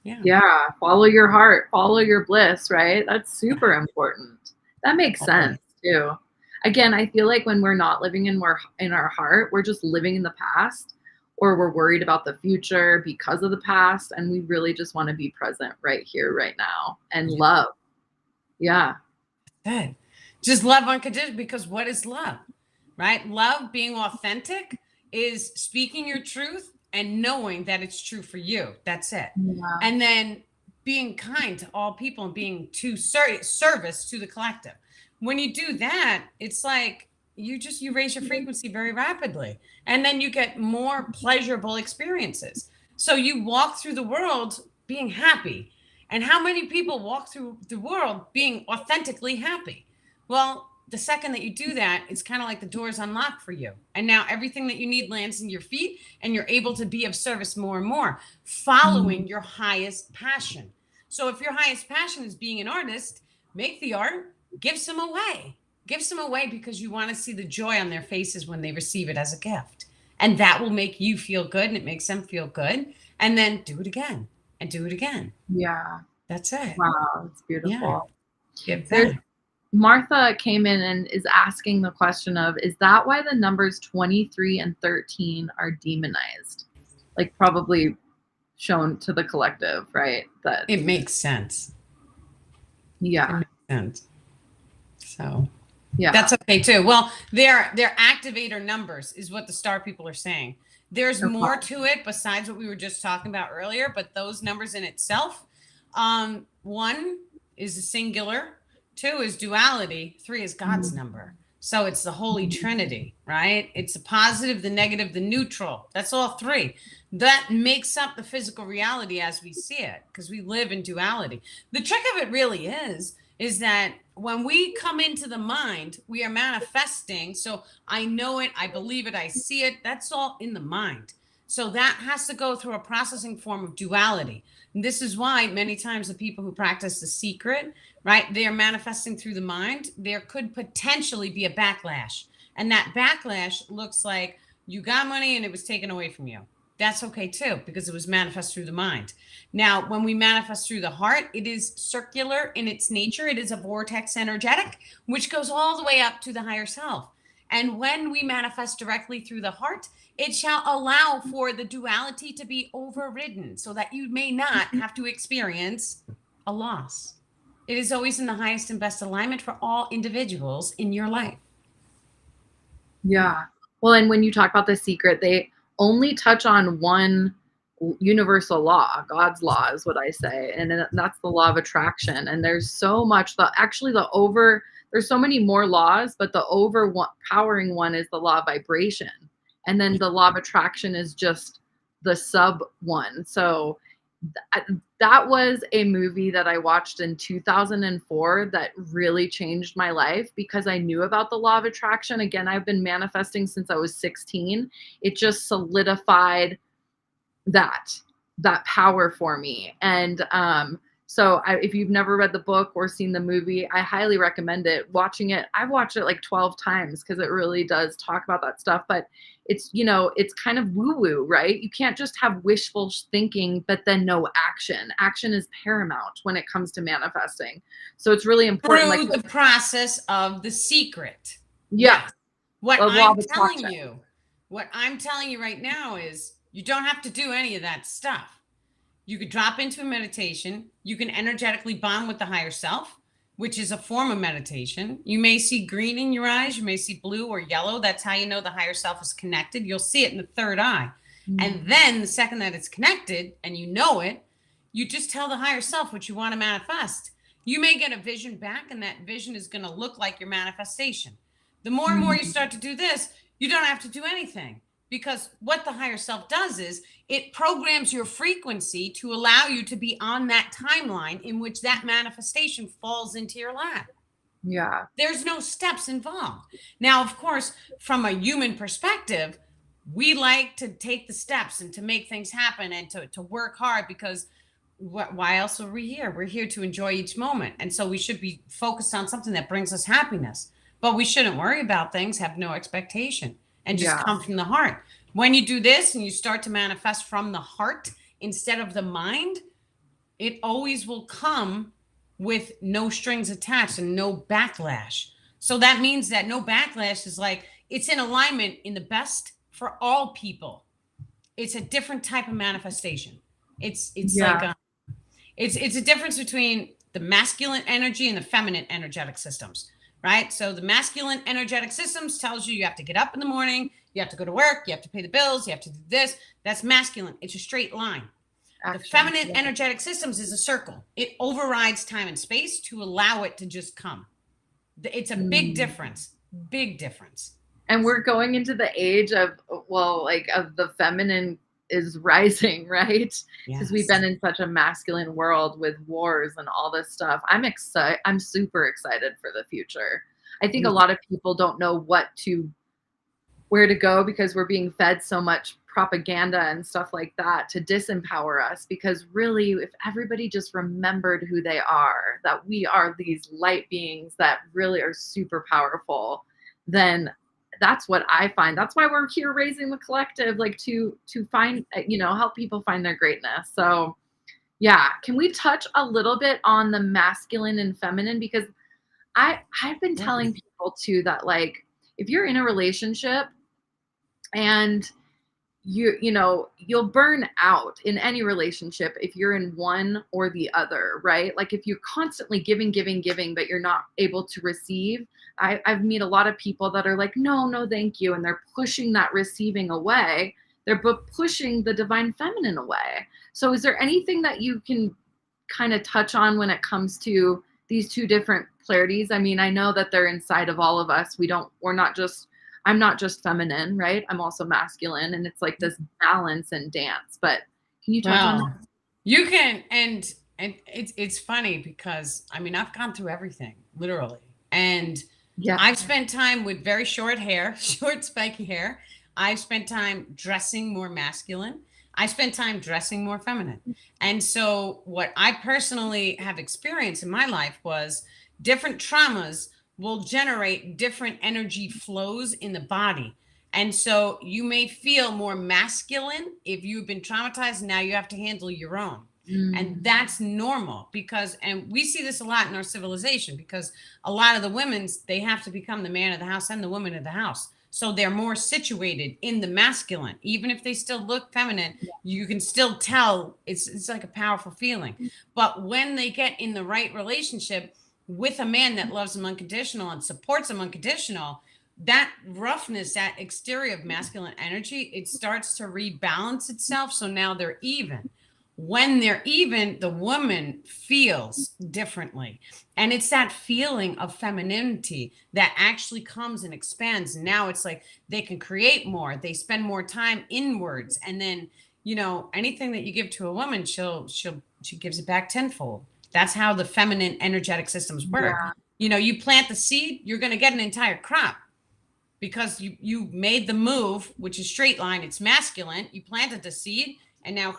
Yeah. Yeah. Follow your heart, follow your bliss, right? That's super important. That makes sense Always. too. Again, I feel like when we're not living in our heart, we're just living in the past, or we're worried about the future because of the past, and we really just want to be present right here, right now, and Yeah. love. Yeah. Good. Just love unconditional, because what is love? Right? Love, being authentic, is speaking your truth and knowing that it's true for you. That's it. Yeah. And then being kind to all people and being to service to the collective. When you do that, it's like you raise your frequency very rapidly, and then you get more pleasurable experiences. So you walk through the world being happy. And how many people walk through the world being authentically happy? Well, the second that you do that, it's kind of like the doors unlock for you. And now everything that you need lands in your feet, and you're able to be of service more and more, following your highest passion. So if your highest passion is being an artist, make the art, give some away. Give some away because you want to see the joy on their faces when they receive it as a gift. And that will make you feel good, and it makes them feel good. And then do it again and do it again. Yeah. That's it. Wow. It's beautiful. Yeah. Give There's back. Martha came in and is asking the question of, is that why the numbers 23 and 13 are demonized? Like, probably shown to the collective, right? That, It makes sense. It yeah. makes sense. So Yeah. that's okay too. Well, their activator numbers is what the star people are saying. There's more to it besides what we were just talking about earlier, but those numbers in itself, one is a singular, two is duality, three is God's number. So it's the Holy Trinity, right? It's the positive, the negative, the neutral. That's all three. That makes up the physical reality as we see it, because we live in duality. The trick of it really is that when we come into the mind, we are manifesting. So I know it, I believe it, I see it. That's all in the mind. So that has to go through a processing form of duality. And this is why many times the people who practice the secret, right, they are manifesting through the mind. There could potentially be a backlash. And that backlash looks like you got money and it was taken away from you. That's okay too, because it was manifest through the mind. Now, when we manifest through the heart, it is circular in its nature. It is a vortex energetic, which goes all the way up to the higher self. And when we manifest directly through the heart, it shall allow for the duality to be overridden so that you may not have to experience a loss. It is always in the highest and best alignment for all individuals in your life. Yeah. Well, and when you talk about the secret, they only touch on one universal law. God's law is what I say. And that's the law of attraction. And there's so much, there's so many more laws, but the overpowering one is the law of vibration. And then the law of attraction is just the sub one. So that was a movie that I watched in 2004 that really changed my life, because I knew about the law of attraction. Again, I've been manifesting since I was 16. It just solidified that power for me. And so if you've never read the book or seen the movie, I highly recommend it. Watching it, I've watched it like 12 times because it really does talk about that stuff. But it's, it's kind of woo-woo, right? You can't just have wishful thinking, but then no action. Action is paramount when it comes to manifesting. So it's really important. Through the process of the secret. Yeah. Yes. What I'm telling you right now is you don't have to do any of that stuff. You could drop into a meditation. You can energetically bond with the higher self, which is a form of meditation. You may see green in your eyes. You may see blue or yellow. That's how you know the higher self is connected. You'll see it in the third eye. Mm-hmm. And then the second that it's connected and you know it, you just tell the higher self what you want to manifest. You may get a vision back, and that vision is going to look like your manifestation. The more and more you start to do this, you don't have to do anything. Because what the higher self does is it programs your frequency to allow you to be on that timeline in which that manifestation falls into your lap. Yeah. There's no steps involved. Now, of course, from a human perspective, we like to take the steps and to make things happen and to work hard, because why else are we here? We're here to enjoy each moment. And so we should be focused on something that brings us happiness. But we shouldn't worry about things, have no expectation. and just come from the heart. When you do this and you start to manifest from the heart instead of the mind, it always will come with no strings attached and no backlash. So that means that no backlash is like, it's in alignment in the best for all people. It's a different type of manifestation. It's like it's a difference between the masculine energy and the feminine energetic systems, right? So the masculine energetic systems tells you have to get up in the morning, you have to go to work, you have to pay the bills, you have to do this. That's masculine. It's a straight line. The feminine energetic systems is a circle. It overrides time and space to allow it to just come. It's a big difference. Big difference. And we're going into the age of, well, like of the feminine is rising, right? Because we've been in such a masculine world with wars and all this stuff. I'm excited. I'm super excited for the future. I think a lot of people don't know where to go because we're being fed so much propaganda and stuff like that to disempower us. Because really, if everybody just remembered who they are, that we are these light beings that really are super powerful, then that's what I find. That's why we're here raising the collective, like to find, help people find their greatness. So yeah, can we touch a little bit on the masculine and feminine? Because I've been telling people too that, like, if you're in a relationship and you'll burn out in any relationship if you're in one or the other, right? Like if you're constantly giving, but you're not able to receive. I've met a lot of people that are like, no, thank you. And they're pushing that receiving away. They're pushing the divine feminine away. So is there anything that you can kind of touch on when it comes to these two different polarities? I mean, I know that they're inside of all of us. I'm not just feminine, right? I'm also masculine, and it's like this balance and dance. But can you touch on that? You can, and it's funny because I mean I've gone through everything literally, and I've spent time with very short hair, short spiky hair. I've spent time dressing more masculine. I spent time dressing more feminine, and so what I personally have experienced in my life was different traumas will generate different energy flows in the body. And so you may feel more masculine if you've been traumatized. Now you have to handle your own. And that's normal and we see this a lot in our civilization because a lot of the women's, they have to become the man of the house and the woman of the house. So they're more situated in the masculine. Even if they still look feminine, you can still tell it's like a powerful feeling. But when they get in the right relationship with a man that loves them unconditional and supports them unconditional, that roughness, that exterior of masculine energy, it starts to rebalance itself. So now they're even. When they're even, the woman feels differently. And it's that feeling of femininity that actually comes and expands. And now it's like they can create more. They spend more time inwards. And then, anything that you give to a woman, she gives it back tenfold. That's how the feminine energetic systems work. You plant the seed, you're going to get an entire crop because you made the move, which is straight line. It's masculine. You planted the seed and now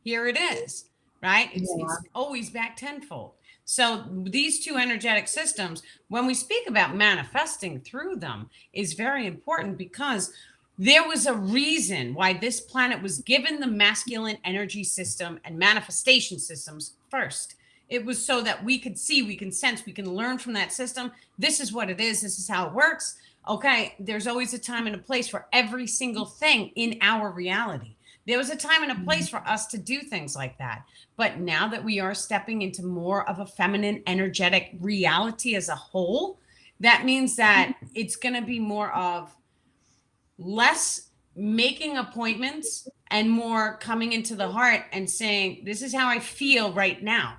here it is, right? It's always back tenfold. So these two energetic systems, when we speak about manifesting through them, is very important because there was a reason why this planet was given the masculine energy system and manifestation systems first. It was so that we could see, we can sense, we can learn from that system. This is what it is. This is how it works. Okay, there's always a time and a place for every single thing in our reality. There was a time and a place for us to do things like that. But now that we are stepping into more of a feminine energetic reality as a whole, that means that it's going to be more of less making appointments and more coming into the heart and saying, this is how I feel right now.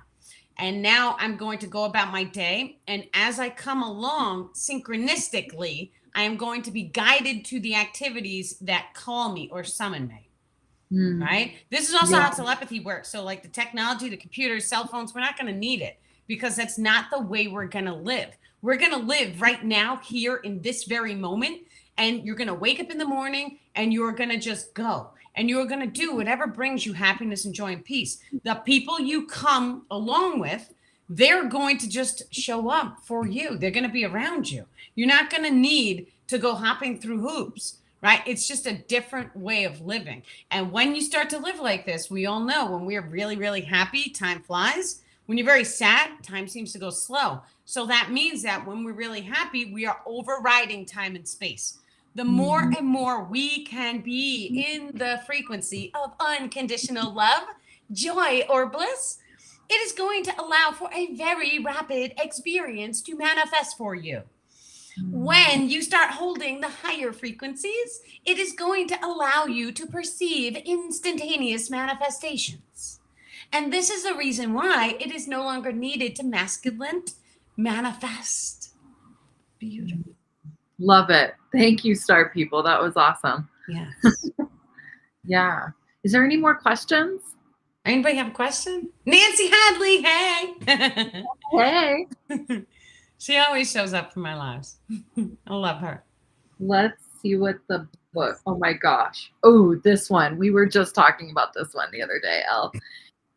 And now I'm going to go about my day. And as I come along synchronistically, I am going to be guided to the activities that call me or summon me. Right? This is also how telepathy works. So like the technology, the computers, cell phones, we're not going to need it because that's not the way we're going to live. We're going to live right now here in this very moment. And you're going to wake up in the morning and you're going to just go. And you're going to do whatever brings you happiness and joy and peace. The people you come along with, they're going to just show up for you. They're going to be around you. You're not going to need to go hopping through hoops, right? It's just a different way of living. And when you start to live like this, we all know when we're really, really happy, time flies. When you're very sad, time seems to go slow. So that means that when we're really happy, we are overriding time and space. The more and more we can be in the frequency of unconditional love, joy, or bliss, it is going to allow for a very rapid experience to manifest for you. When you start holding the higher frequencies, it is going to allow you to perceive instantaneous manifestations. And this is the reason why it is no longer needed to masculine manifest. Beautiful. Love it. Thank you, Star People. That was awesome. Yes. Yeah. Is there any more questions? Anybody have a question? Nancy Hadley, hey. Hey. She always shows up for my lives. I love her. Let's see what the book. Oh my gosh. Oh, this one. We were just talking about this one the other day, Elle.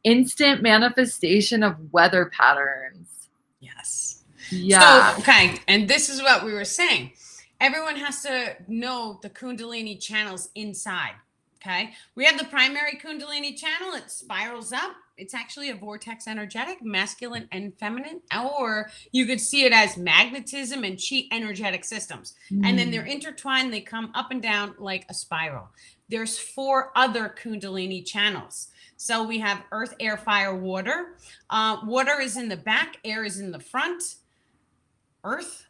Instant manifestation of weather patterns. Yes. Yeah. So, okay. And this is what we were saying. Everyone has to know the Kundalini channels inside. Okay. We have the primary Kundalini channel. It spirals up. It's actually a vortex energetic, masculine and feminine, or you could see it as magnetism and chi energetic systems. And then they're intertwined. They come up and down like a spiral. There's 4 other Kundalini channels. So we have earth, air, fire, water. Water is in the back. Air is in the front. Earth.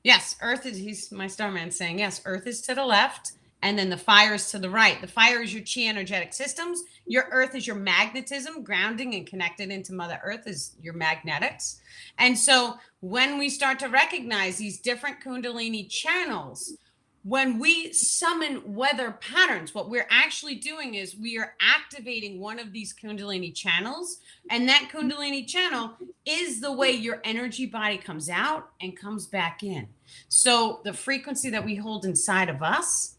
Yes, earth is, he's my starman saying, yes, earth is to the left. And then the fire is to the right. The fire is your chi energetic systems. Your earth is your magnetism, grounding and connected into Mother Earth is your magnetics. And so when we start to recognize these different Kundalini channels, when we summon weather patterns, what we're actually doing is we are activating one of these Kundalini channels. And that Kundalini channel is the way your energy body comes out and comes back in. So the frequency that we hold inside of us,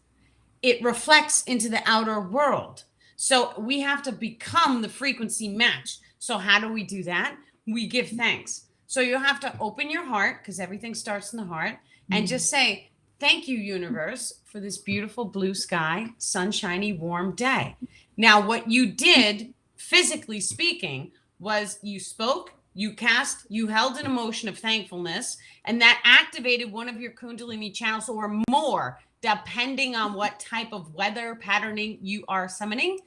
it reflects into the outer world. So we have to become the frequency match. So how do we do that? We give thanks. So you have to open your heart, because everything starts in the heart, and just say, thank you, universe, for this beautiful blue sky, sunshiny, warm day. Now, what you did, physically speaking, was you spoke, you cast, you held an emotion of thankfulness, and that activated one of your Kundalini channels or more, depending on what type of weather patterning you are summoning.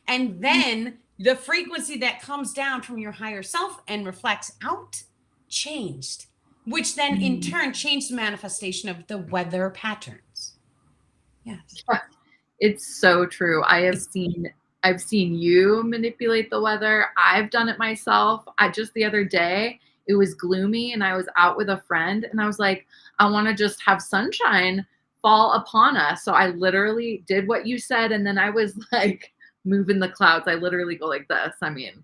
And then the frequency that comes down from your higher self and reflects out changed, which then in turn changed the manifestation of the weather patterns. Yes. It's so true. I've seen you manipulate the weather. I've done it myself. Just the other day, it was gloomy and I was out with a friend and I was like, I want to just have sunshine fall upon us. So I literally did what you said. And then I was like moving the clouds. I literally go like this. I mean,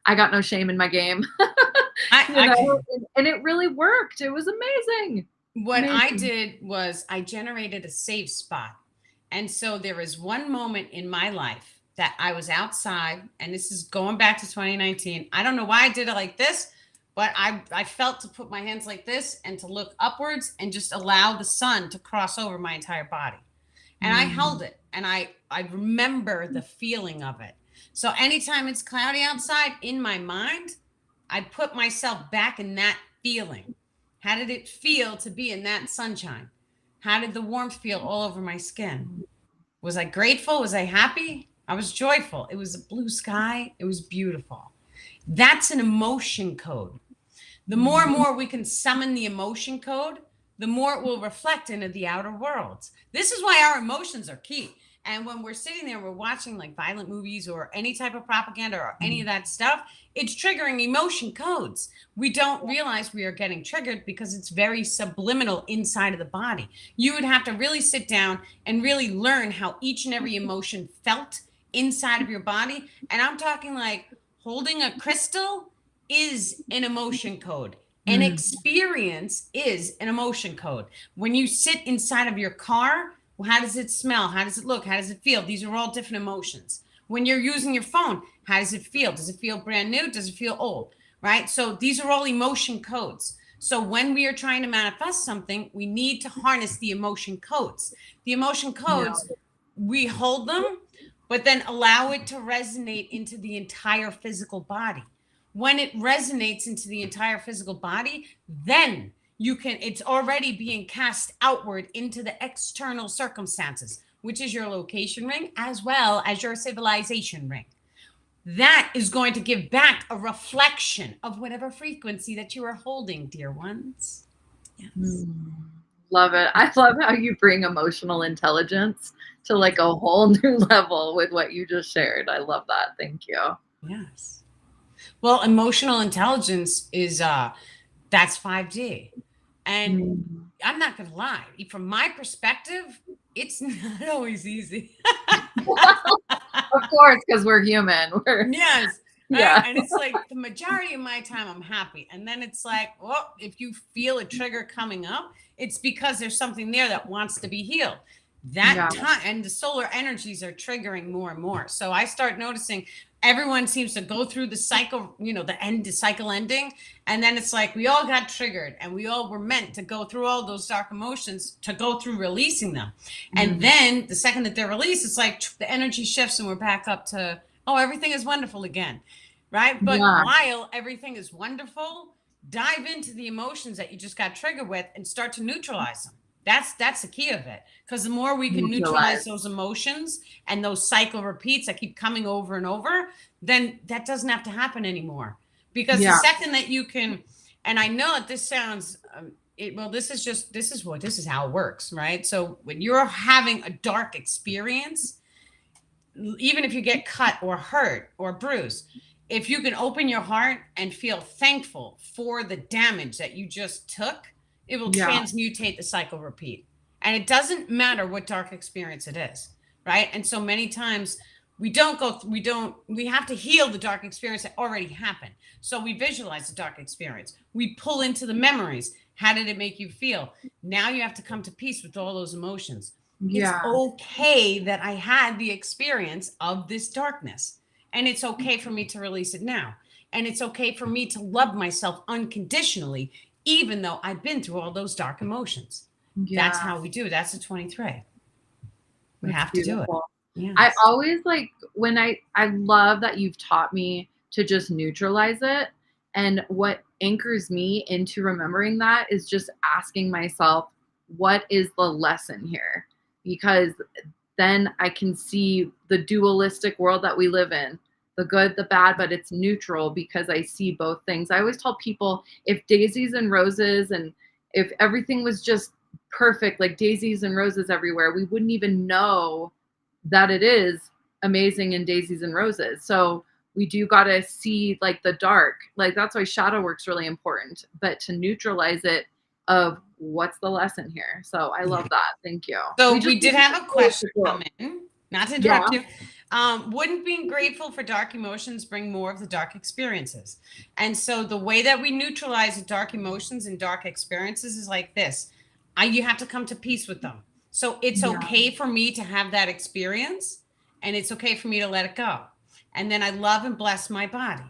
I got no shame in my game. And it really worked. It was amazing. What I did was I generated a safe spot. And so there was one moment in my life that I was outside, and this is going back to 2019. I don't know why I did it like this, but I felt to put my hands like this and to look upwards and just allow the sun to cross over my entire body. And I held it, and I remember the feeling of it. So anytime it's cloudy outside, in my mind, I put myself back in that feeling. How did it feel to be in that sunshine? How did the warmth feel all over my skin? Was I grateful? Was I happy? I was joyful. It was a blue sky. It was beautiful. That's an emotion code. The more and more we can summon the emotion code, the more it will reflect into the outer worlds. This is why our emotions are key. And when we're sitting there, we're watching like violent movies or any type of propaganda or any of that stuff, it's triggering emotion codes. We don't realize we are getting triggered because it's very subliminal inside of the body. You would have to really sit down and really learn how each and every emotion felt inside of your body. And I'm talking like holding a crystal is an emotion code. An experience is an emotion code. When you sit inside of your car, well, how does it smell? How does it look? How does it feel? These are all different emotions. When you're using your phone, how does it feel? Does it feel brand new? Does it feel old? Right? So these are all emotion codes. So when we are trying to manifest something, we need to harness the emotion codes. The emotion Yeah. codes, we hold them, but then allow it to resonate into the entire physical body. When it resonates into the entire physical body, then it's already being cast outward into the external circumstances, which is your location ring as well as your civilization ring. That is going to give back a reflection of whatever frequency that you are holding, dear ones. Yes. Love it. I love how you bring emotional intelligence to like a whole new level with what you just shared. I love that. Thank you. Yes. Well, emotional intelligence is that's 5D. And I'm not going to lie, from my perspective, it's not always easy. Of course, because we're human. Yes. Yeah. And it's like the majority of my time I'm happy. And then it's like, well, if you feel a trigger coming up, it's because there's something there that wants to be healed. That time, and the solar energies are triggering more and more. So I start noticing everyone seems to go through the cycle, the cycle ending. And then it's like we all got triggered and we all were meant to go through all those dark emotions to go through releasing them. And then the second that they're released, it's like the energy shifts and we're back up to, oh, everything is wonderful again. Right. But while everything is wonderful, dive into the emotions that you just got triggered with and start to neutralize them. That's the key of it. Because the more we can neutralize those emotions and those cycle repeats that keep coming over and over, then that doesn't have to happen anymore. Because the second that you can, and I know that this sounds, this is how it works, right? So when you're having a dark experience, even if you get cut or hurt or bruised, if you can open your heart and feel thankful for the damage that you just took, it will transmutate the cycle repeat. And it doesn't matter what dark experience it is, right? And so many times we have to heal the dark experience that already happened. So we visualize the dark experience. We pull into the memories. How did it make you feel? Now you have to come to peace with all those emotions. It's okay that I had the experience of this darkness. And it's okay for me to release it now. And it's okay for me to love myself unconditionally, even though I've been through all those dark emotions. That's how we do it. That's the 23. We have to do it. Yes. I always I love that you've taught me to just neutralize it. And what anchors me into remembering that is just asking myself, what is the lesson here? Because then I can see the dualistic world that we live in, the good, the bad, but it's neutral because I see both things. I always tell people, if daisies and roses and if everything was just perfect, like daisies and roses everywhere, we wouldn't even know that it is amazing and daisies and roses. So we do got to see like the dark, like that's why shadow work's really important, but to neutralize it of what's the lesson here. So I love that. Thank you. So we did have a question come in, not to interrupt you. Wouldn't being grateful for dark emotions bring more of the dark experiences? And so the way that we neutralize the dark emotions and dark experiences is like this. You have to come to peace with them. So it's okay for me to have that experience and it's okay for me to let it go. And then I love and bless my body,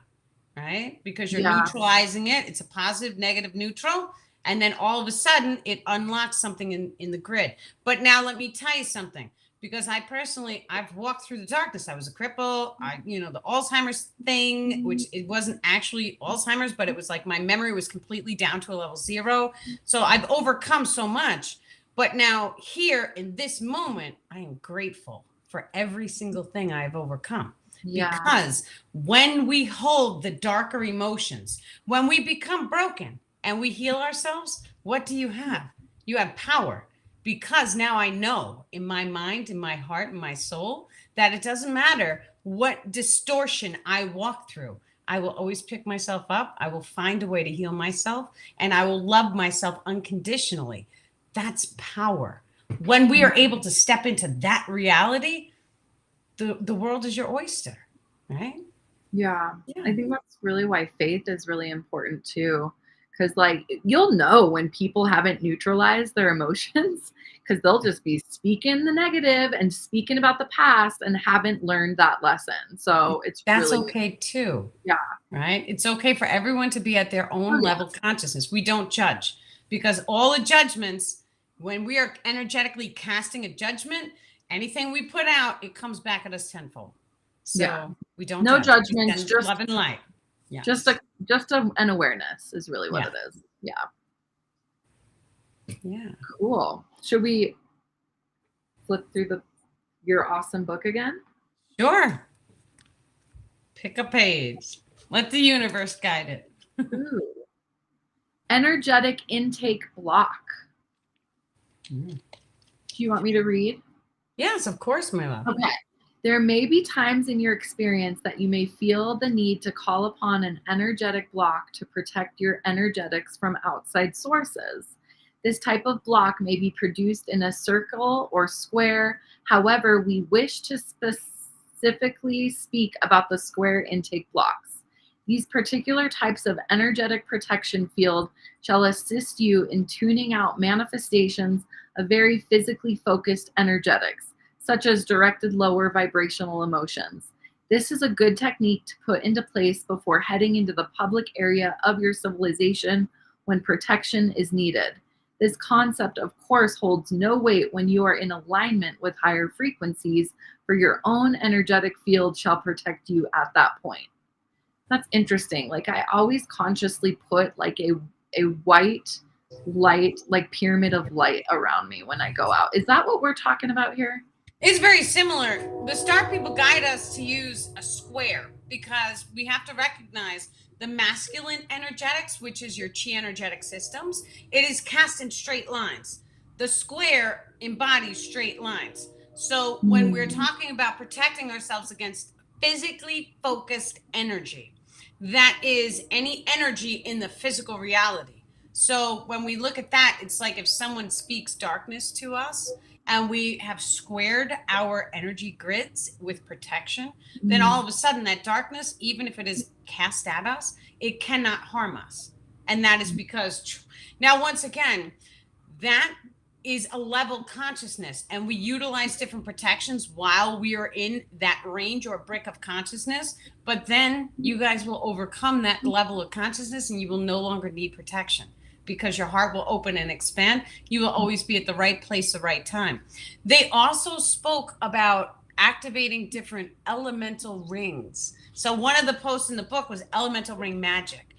right? Because you're neutralizing it. It's a positive, negative, neutral. And then all of a sudden it unlocks something in the grid. But now let me tell you something, because I've walked through the darkness. I was a cripple. The Alzheimer's thing, which it wasn't actually Alzheimer's, but it was like my memory was completely down to a level 0. So I've overcome so much. But now here in this moment, I am grateful for every single thing I've overcome. Because when we hold the darker emotions, when we become broken and we heal ourselves, what do you have? You have power. Because now I know in my mind, in my heart, in my soul, that it doesn't matter what distortion I walk through. I will always pick myself up. I will find a way to heal myself, and I will love myself unconditionally. That's power. When we are able to step into that reality, the world is your oyster, right? Yeah. I think that's really why faith is really important too. Because you'll know when people haven't neutralized their emotions because they'll just be speaking the negative and speaking about the past and haven't learned that lesson. So it's that's really okay too. Yeah. right? It's okay for everyone to be at their Oh, own yeah. level of consciousness. We don't judge, because all the judgments, when we are energetically casting a judgment, anything we put out, it comes back at us tenfold. Yeah. So we don't No judge. We judgments, send love and light. just Yes. an awareness is really what Yeah. it is. Yeah. Yeah. Cool. Should we flip through your awesome book again? Sure. Pick a page. Let the universe guide it. Ooh. Energetic intake block. Mm. Do you want me to read? Yes, of course, my love. Okay. There may be times in your experience that you may feel the need to call upon an energetic block to protect your energetics from outside sources. This type of block may be produced in a circle or square. However, we wish to specifically speak about the square intake blocks. These particular types of energetic protection field shall assist you in tuning out manifestations of very physically focused energetics, such as directed lower vibrational emotions. This is a good technique to put into place before heading into the public area of your civilization when protection is needed. This concept, of course, holds no weight when you are in alignment with higher frequencies, for your own energetic field shall protect you at that point. That's interesting. Like, I always consciously put like a white light, like pyramid of light around me when I go out. Is that what we're talking about here? It's very similar. The star people guide us to use a square because we have to recognize the masculine energetics, which is your chi energetic systems. It is cast in straight lines. The square embodies straight lines. So when we're talking about protecting ourselves against physically focused energy, that is any energy in the physical reality. So when we look at that, it's like if someone speaks darkness to us and we have squared our energy grids with protection, then all of a sudden that darkness, even if it is cast at us, it cannot harm us. And that is because, now, once again, that is a level consciousness, and we utilize different protections while we are in that range or brick of consciousness. But then you guys will overcome that level of consciousness and you will no longer need protection, because your heart will open and expand. You will always be at the right place, the right time. They also spoke about activating different elemental rings. So one of the posts in the book was elemental ring magic.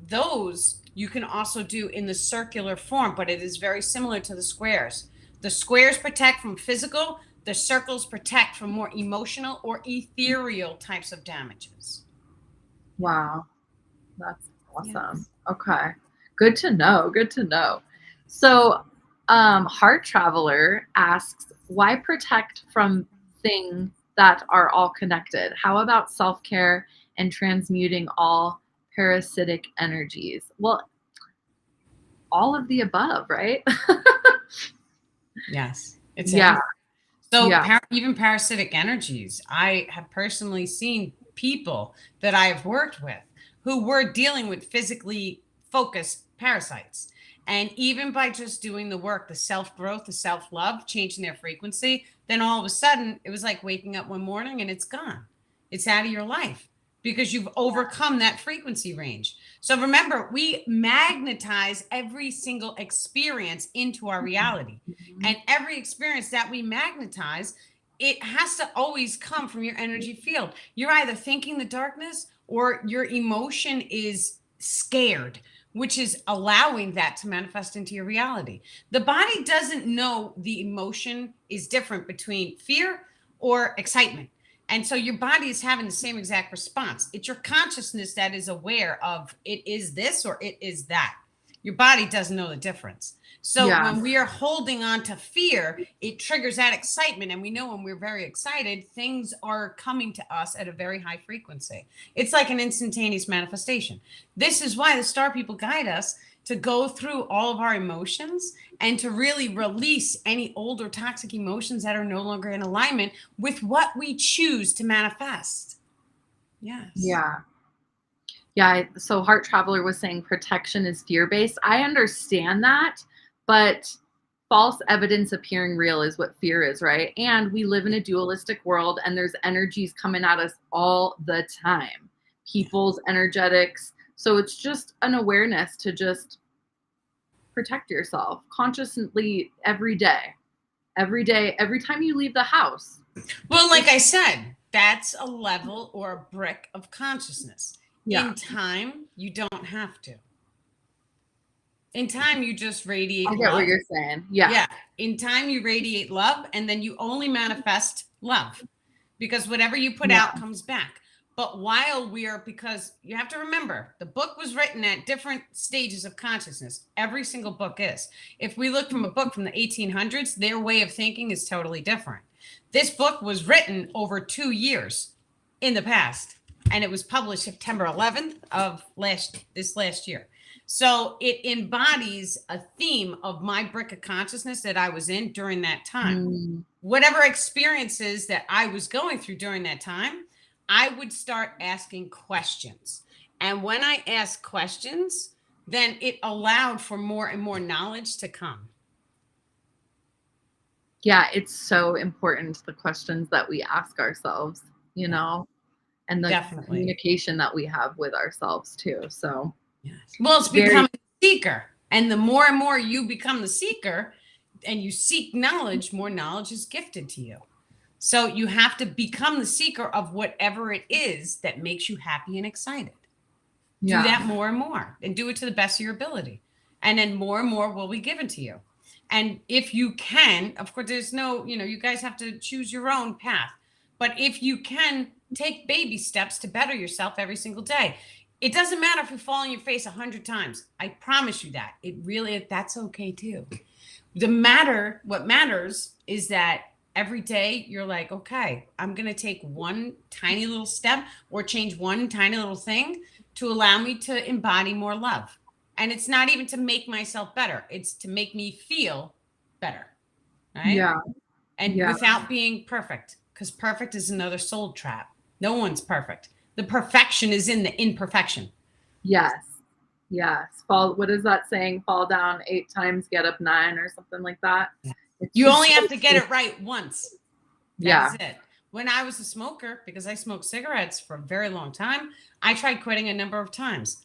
Those you can also do in the circular form, but it is very similar to the squares. The squares protect from physical, the circles protect from more emotional or ethereal types of damages. Wow. That's awesome. Yes. Okay. Good to know. Good to know. So, Heart Traveler asks, why protect from things that are all connected? How about self-care and transmuting all parasitic energies? Well, all of the above, right? Yes. It's Yeah. So Yeah. even parasitic energies, I have personally seen people that I have worked with who were dealing with physically focused parasites. And even by just doing the work, the self growth, the self love, changing their frequency, then all of a sudden it was like waking up one morning and it's gone. It's out of your life because you've overcome that frequency range. So remember, we magnetize every single experience into our reality. And every experience that we magnetize, it has to always come from your energy field. You're either thinking the darkness or your emotion is scared, which is allowing that to manifest into your reality. The body doesn't know the emotion is different between fear or excitement. And so your body is having the same exact response. It's your consciousness that is aware of it is this or it is that. Your body doesn't know the difference. So Yeah. when we are holding on to fear, it triggers that excitement. And we know when we're very excited, things are coming to us at a very high frequency. It's like an instantaneous manifestation. This is why the star people guide us to go through all of our emotions and to really release any old or toxic emotions that are no longer in alignment with what we choose to manifest. Yes. Yeah. Yeah. So Heart Traveler was saying protection is fear-based. I understand that, but false evidence appearing real is what fear is, right? And we live in a dualistic world and there's energies coming at us all the time. people's energetics. So it's just an awareness to just protect yourself consciously every day. Every day, every time you leave the house. Well, like I said, that's a level or a brick of consciousness. Yeah. In time, you don't have to. In time, you just radiate I get love. what you're saying. Yeah. Yeah. In time, you radiate love, and then you only manifest love because whatever you put out comes back. But while because you have to remember, the book was written at different stages of consciousness. Every single book is. If we look from a book from the 1800s, their way of thinking is totally different. This book was written over 2 years in the past, and it was published September 11th of this last year. So it embodies a theme of my brick of consciousness that I was in during that time. Whatever experiences that I was going through during that time, I would start asking questions. And when I asked questions, then it allowed for more and more knowledge to come. Yeah, it's so important, the questions that we ask ourselves, you know, and the Definitely. communication that we have with ourselves too. So, yes. Well, it's becoming a seeker. And the more and more you become the seeker and you seek knowledge, more knowledge is gifted to you. So you have to become the seeker of whatever it is that makes you happy and excited. Do that more and more and do it to the best of your ability. And then more and more will be given to you. And if you can, of course, there's no, you guys have to choose your own path. But if you can take baby steps to better yourself every single day, it doesn't matter if you fall on your face 100 times. I promise you that. That's okay too. What matters is that every day you're like, okay, I'm going to take one tiny little step or change one tiny little thing to allow me to embody more love. And it's not even to make myself better. It's to make me feel better. Right? Yeah. And without being perfect, because perfect is another soul trap. No one's perfect. The perfection is in the imperfection. Yes. Yes. What is that saying? Fall down 8 times, get up 9 or something like that. You only have to get it right once. That's Yeah. it. When I was a smoker, because I smoked cigarettes for a very long time, I tried quitting a number of times.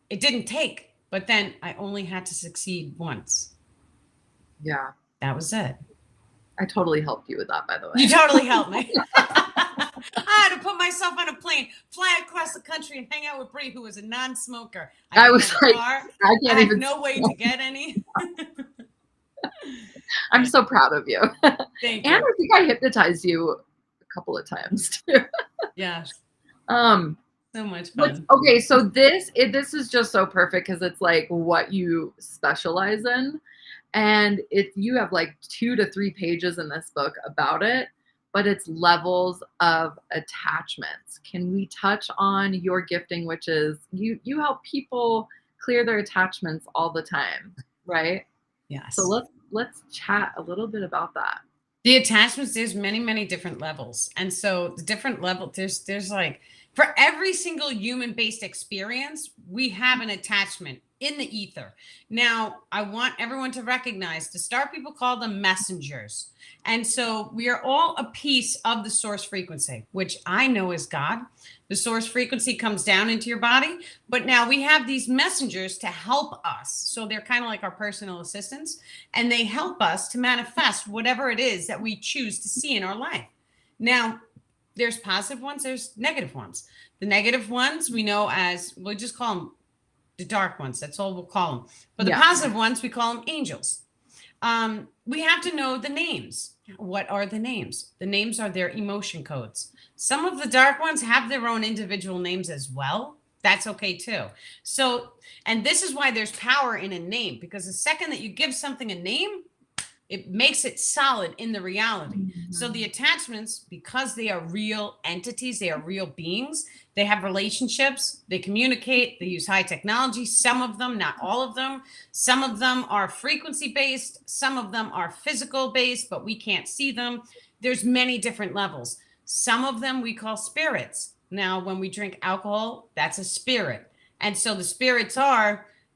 It didn't take, but then I only had to succeed once. Yeah. That was it. I totally helped you with that, by the way. You totally helped me. I had to put myself on a plane, fly across the country, and hang out with Bree, who was a non-smoker. I was like, I had no way to get any. I'm so proud of you. Thank and you. I think I hypnotized you a couple of times too. Yes. So much fun. Okay, so this is just so perfect because it's like what you specialize in, and you have like 2 to 3 pages in this book about it, but it's levels of attachments. Can we touch on your gifting, which is you help people clear their attachments all the time, right? Yes. So let's chat a little bit about that. The attachments, there's many, many different levels. And so the different level, there's like, for every single human-based experience, we have an attachment in the ether. Now, I want everyone to recognize, the star people call them messengers. And so we are all a piece of the source frequency, which I know is God. The source frequency comes down into your body, but now we have these messengers to help us. So they're kind of like our personal assistants, and they help us to manifest whatever it is that we choose to see in our life. Now, there's positive ones, there's negative ones. The negative ones we know as, we'll just call them the dark ones. That's all we'll call them. But the positive ones, we call them angels. We have to know the names. What are the names? The names are their emotion codes. Some of the dark ones have their own individual names as well. That's okay too. So, and this is why there's power in a name, because the second that you give something a name, it makes it solid in the reality. Mm-hmm. So the attachments, because they are real entities, they are real beings, they have relationships, they communicate, they use high technology. Some of them, not all of them. Some of them are frequency based. Some of them are physical based, but we can't see them. There's many different levels. Some of them we call spirits. Now, when we drink alcohol, that's a spirit. And so the spirits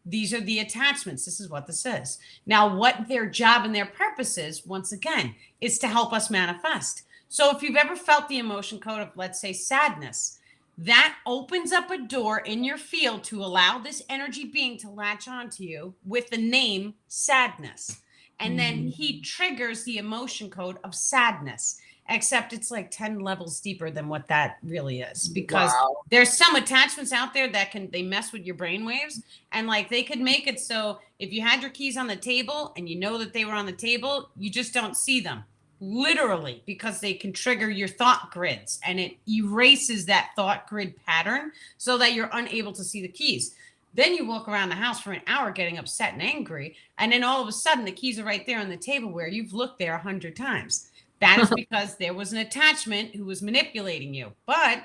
these are the attachments. This is what this is. Now, what their job and their purpose is, once again, is to help us manifest. So if you've ever felt the emotion code of, let's say, sadness, that opens up a door in your field to allow this energy being to latch onto you with the name sadness. And then he triggers the emotion code of sadness, except it's like 10 levels deeper than what that really is, because Wow. there's some attachments out there that they mess with your brain waves, and like they could make it so if you had your keys on the table and you know that they were on the table, you just don't see them, literally, because they can trigger your thought grids, and it erases that thought grid pattern so that you're unable to see the keys. Then you walk around the house for an hour getting upset and angry, and then all of a sudden the keys are right there on the table where you've looked there 100 times. That is because there was an attachment who was manipulating you. But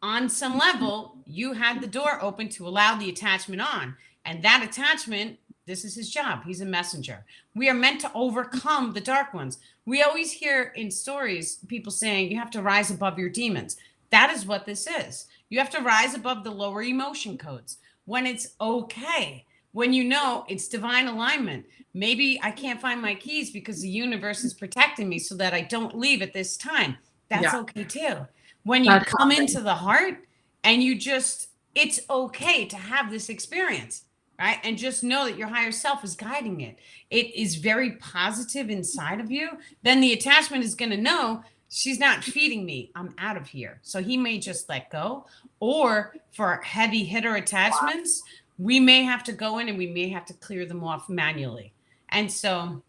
on some level, you had the door open to allow the attachment on. And that attachment, this is his job. He's a messenger. We are meant to overcome the dark ones. We always hear in stories people saying you have to rise above your demons. That is what this is. You have to rise above the lower emotion codes when it's okay. When you know it's divine alignment. Maybe I can't find my keys because the universe is protecting me so that I don't leave at this time. That's okay too. When you come into the heart and you just, it's okay to have this experience, right? And just know that your higher self is guiding it. It is very positive inside of you. Then the attachment is going to know she's not feeding me. I'm out of here. So he may just let go. Or for heavy hitter attachments, we may have to go in and we may have to clear them off manually. And so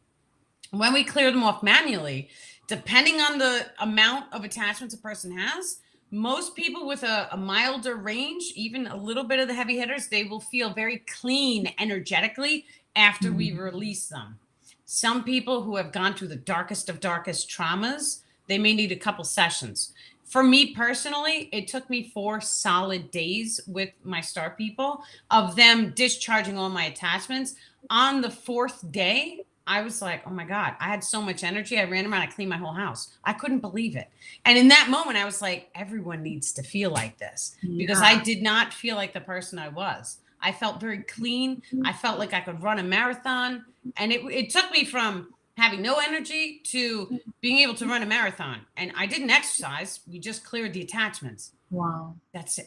when we clear them off manually, depending on the amount of attachments a person has, most people with a milder range, even a little bit of the heavy hitters, they will feel very clean energetically after we release them. Some people who have gone through the darkest of darkest traumas, they may need a couple sessions. For me personally, it took me 4 solid days with my star people of them discharging all my attachments. On the 4th day, I was like, oh my God, I had so much energy. I ran around, I cleaned my whole house. I couldn't believe it. And in that moment, I was like, everyone needs to feel like this because I did not feel like the person I was. I felt very clean. I felt like I could run a marathon. And it took me from having no energy to being able to run a marathon. And I didn't exercise. We just cleared the attachments. Wow.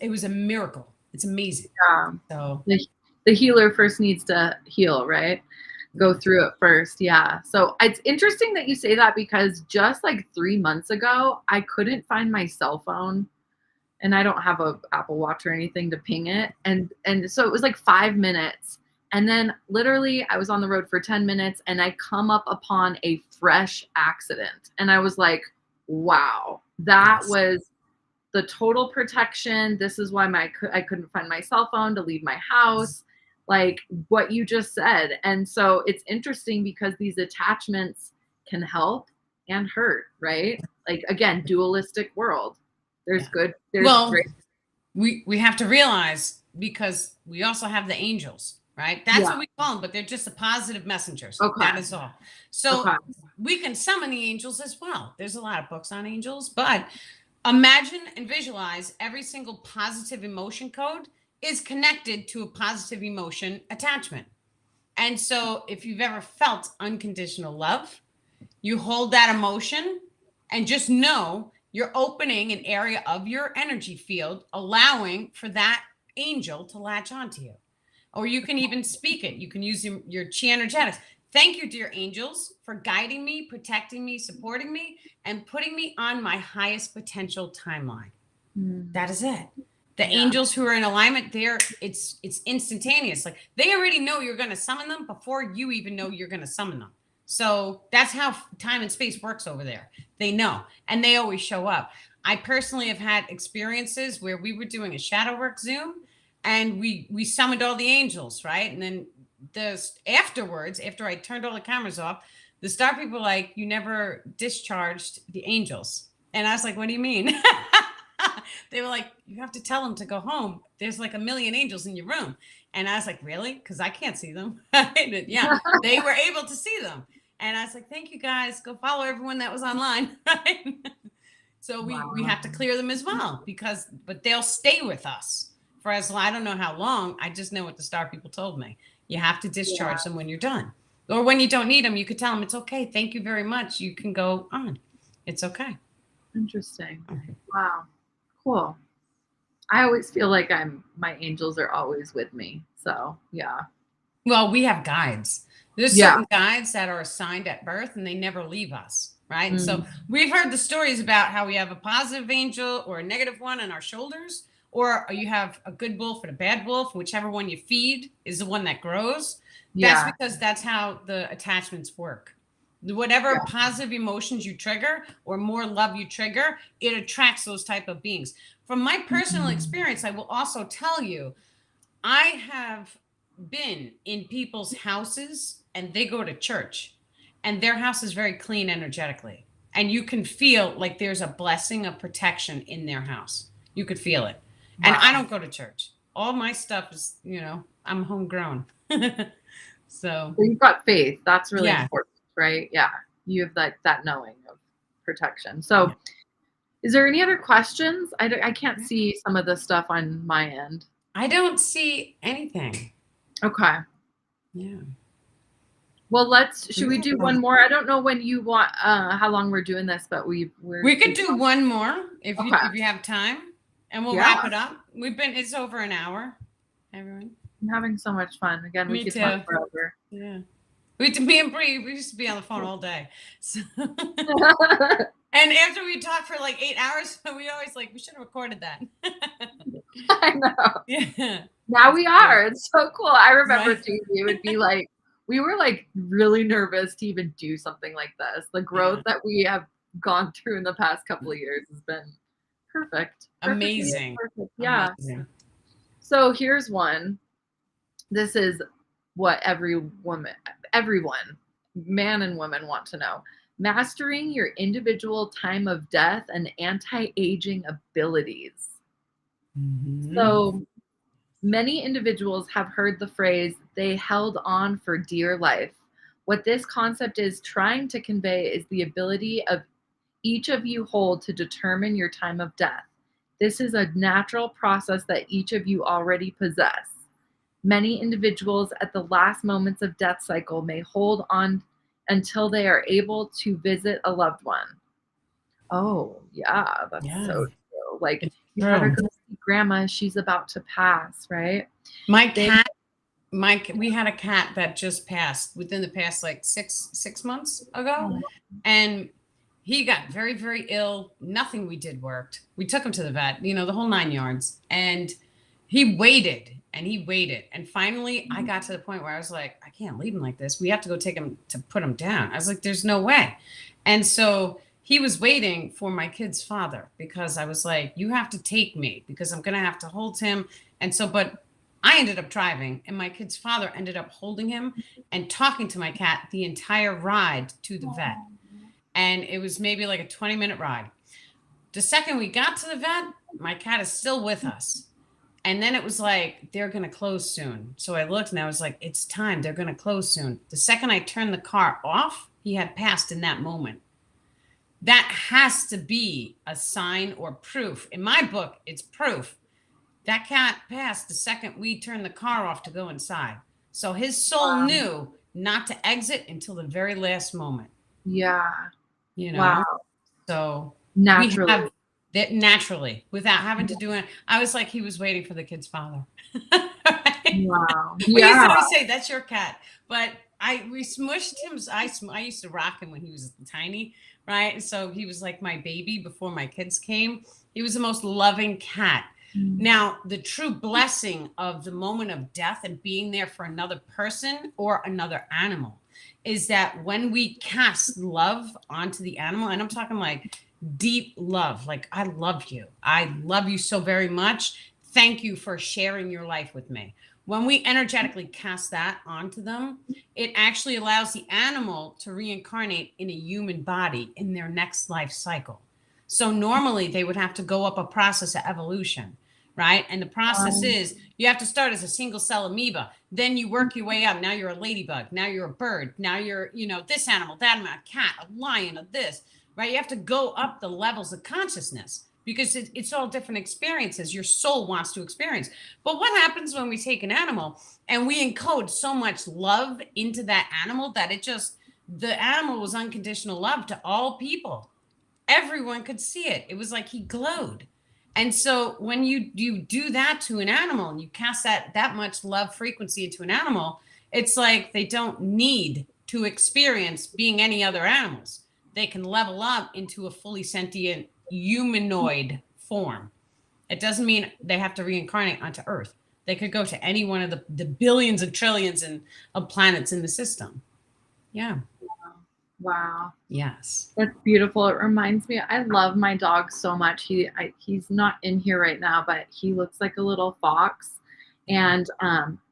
It was a miracle. It's amazing. Yeah. So the healer first needs to heal, right? Go through it first. Yeah. So it's interesting that you say that because just like 3 months ago, I couldn't find my cell phone and I don't have a Apple Watch or anything to ping it. And so it was like 5 minutes. And then literally I was on the road for 10 minutes and I come up upon a fresh accident. And I was like, wow, that was the total protection. This is why I couldn't find my cell phone to leave my house, like what you just said. And so it's interesting because these attachments can help and hurt, right? Like again, dualistic world. There's good, there's great. We have to realize because we also have the angels, right? That's what we call them, but they're just the positive messengers. That is all. So we can summon the angels as well. There's a lot of books on angels, but imagine and visualize every single positive emotion code is connected to a positive emotion attachment. And so if you've ever felt unconditional love, you hold that emotion and just know you're opening an area of your energy field, allowing for that angel to latch onto you. Or you can even speak it. You can use your chi energetics. Thank you, dear angels, for guiding me, protecting me, supporting me, and putting me on my highest potential timeline. That is it. The angels who are in alignment, it's instantaneous. Like they already know you're going to summon them before you even know you're going to summon them. So that's how time and space works over there. They know, and they always show up. I personally have had experiences where we were doing a shadow work Zoom and we summoned all the angels, right? And then afterwards, after I turned all the cameras off, the star people were like, you never discharged the angels. And I was like, what do you mean? They were like, you have to tell them to go home. There's like 1 million angels in your room. And I was like, really? Because I can't see them. Yeah, they were able to see them. And I was like, thank you guys. Go follow everyone that was online. Right? So we have to clear them as well but they'll stay with us for as long. I don't know how long. I just know what the star people told me. You have to discharge them when you're done. Or when you don't need them, you could tell them it's okay. Thank you very much. You can go on. It's okay. Interesting. Wow. Cool. I always feel like my angels are always with me. So yeah. Well, we have guides. There's Yeah. certain guides that are assigned at birth and they never leave us, right? And so Mm. we've heard the stories about how we have a positive angel or a negative one on our shoulders, or you have a good wolf and a bad wolf, whichever one you feed is the one that grows. That's Yeah. because that's how the attachments work. Yeah. Whatever positive emotions you trigger or more love you trigger, it attracts those type of beings. From my personal Mhm. experience, I will also tell you I have been in people's houses and they go to church and their house is very clean energetically. And you can feel like there's a blessing of protection in their house. You could feel it. And I Wow. don't go to church. All my stuff is, I'm homegrown. So, So you've got faith. That's really yeah. important, right? Yeah. You have that knowing of protection. Yeah. So is there any other questions? I can't see some of the stuff on my end. I don't see anything. Okay. Yeah. Well, should we do one more? I don't know when you want, how long we're doing this, but We could do one more Okay. if you have time, and we'll Yeah. wrap it up. It's over an hour, everyone. I'm having so much fun. Again, we Me could too. talk forever. Yeah. Me and Bree, we used to be on the phone all day. So, and after we talked for like 8 hours, we always we should have recorded that. I know. Yeah. Now we are. It's so cool. I remember Right. too, it would be like, we were like really nervous to even do something like this. The growth that we have gone through in the past couple of years has been perfect. Amazing. Perfect. Yeah. Amazing. So here's one. This is what everyone, man and woman, want to know. Mastering your individual time of death and anti-aging abilities. Mhm. So many individuals have heard the phrase, they held on for dear life. What this concept is trying to convey is the ability of each of you hold to determine your time of death. This is a natural process that each of you already possess. Many individuals at the last moments of death cycle may hold on until they are able to visit a loved one. Oh, yeah, that's Yeah. so true. Like, It's you better true. go see grandma. She's about to pass, right? My They- cat, we had a cat that just passed within the past like six months ago, and he got very, very ill. Nothing we did worked. We took him to the vet, the whole 9 yards, and he waited and he waited. And finally, I got to the point where I was like, I can't leave him like this. We have to go take him to put him down. I was like, there's no way. And so he was waiting for my kid's father because I was like, you have to take me because I'm going to have to hold him. And so, but I ended up driving, and my kid's father ended up holding him and talking to my cat the entire ride to the vet. And it was maybe like a 20-minute ride. The second we got to the vet, my cat is still with us. And then it was like, they're going to close soon. So I looked and I was like, it's time. They're going to close soon. The second I turned the car off, he had passed in that moment. That has to be a sign or proof. In my book, it's proof. That cat passed the second we turned the car off to go inside. So his soul knew not to exit until the very last moment. Yeah. Wow. So naturally. we have that naturally without having to do it. I was like, he was waiting for the kid's father. Right? Wow. We used to Yeah. always say, that's your cat. But we smushed him. I used to rock him when he was tiny, right? And so he was like my baby before my kids came. He was the most loving cat. Now, the true blessing of the moment of death and being there for another person or another animal is that when we cast love onto the animal, and I'm talking like deep love, like I love you so very much. Thank you for sharing your life with me. When we energetically cast that onto them, it actually allows the animal to reincarnate in a human body in their next life cycle. So normally they would have to go up a process of evolution, right? And the process is you have to start as a single cell amoeba. Then you work your way up. Now you're a ladybug. Now you're a bird. Now you're, this animal, that animal, a cat, a lion, a this, right? You have to go up the levels of consciousness because it's all different experiences your soul wants to experience. But what happens when we take an animal and we encode so much love into that animal that the animal was unconditional love to all people. Everyone could see it. It was like he glowed. And so when you do that to an animal and you cast that much love frequency into an animal, it's like they don't need to experience being any other animals. They can level up into a fully sentient humanoid form. It doesn't mean they have to reincarnate onto Earth. They could go to any one of the billions and trillions of planets in the system. Yeah. Wow. Yes. That's beautiful. It reminds me, I love my dog so much. He's not in here right now, but he looks like a little fox. And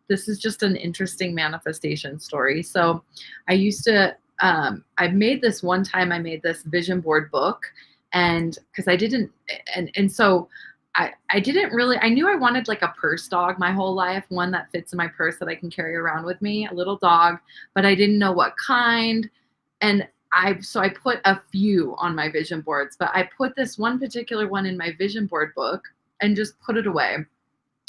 this is just an interesting manifestation story. So I used to, I made this one time, I made this vision board book, and because I didn't, and so I didn't really, I knew I wanted like a purse dog my whole life, one that fits in my purse that I can carry around with me, a little dog, but I didn't know what kind. And so I put a few on my vision boards, but I put this one particular one in my vision board book and just put it away.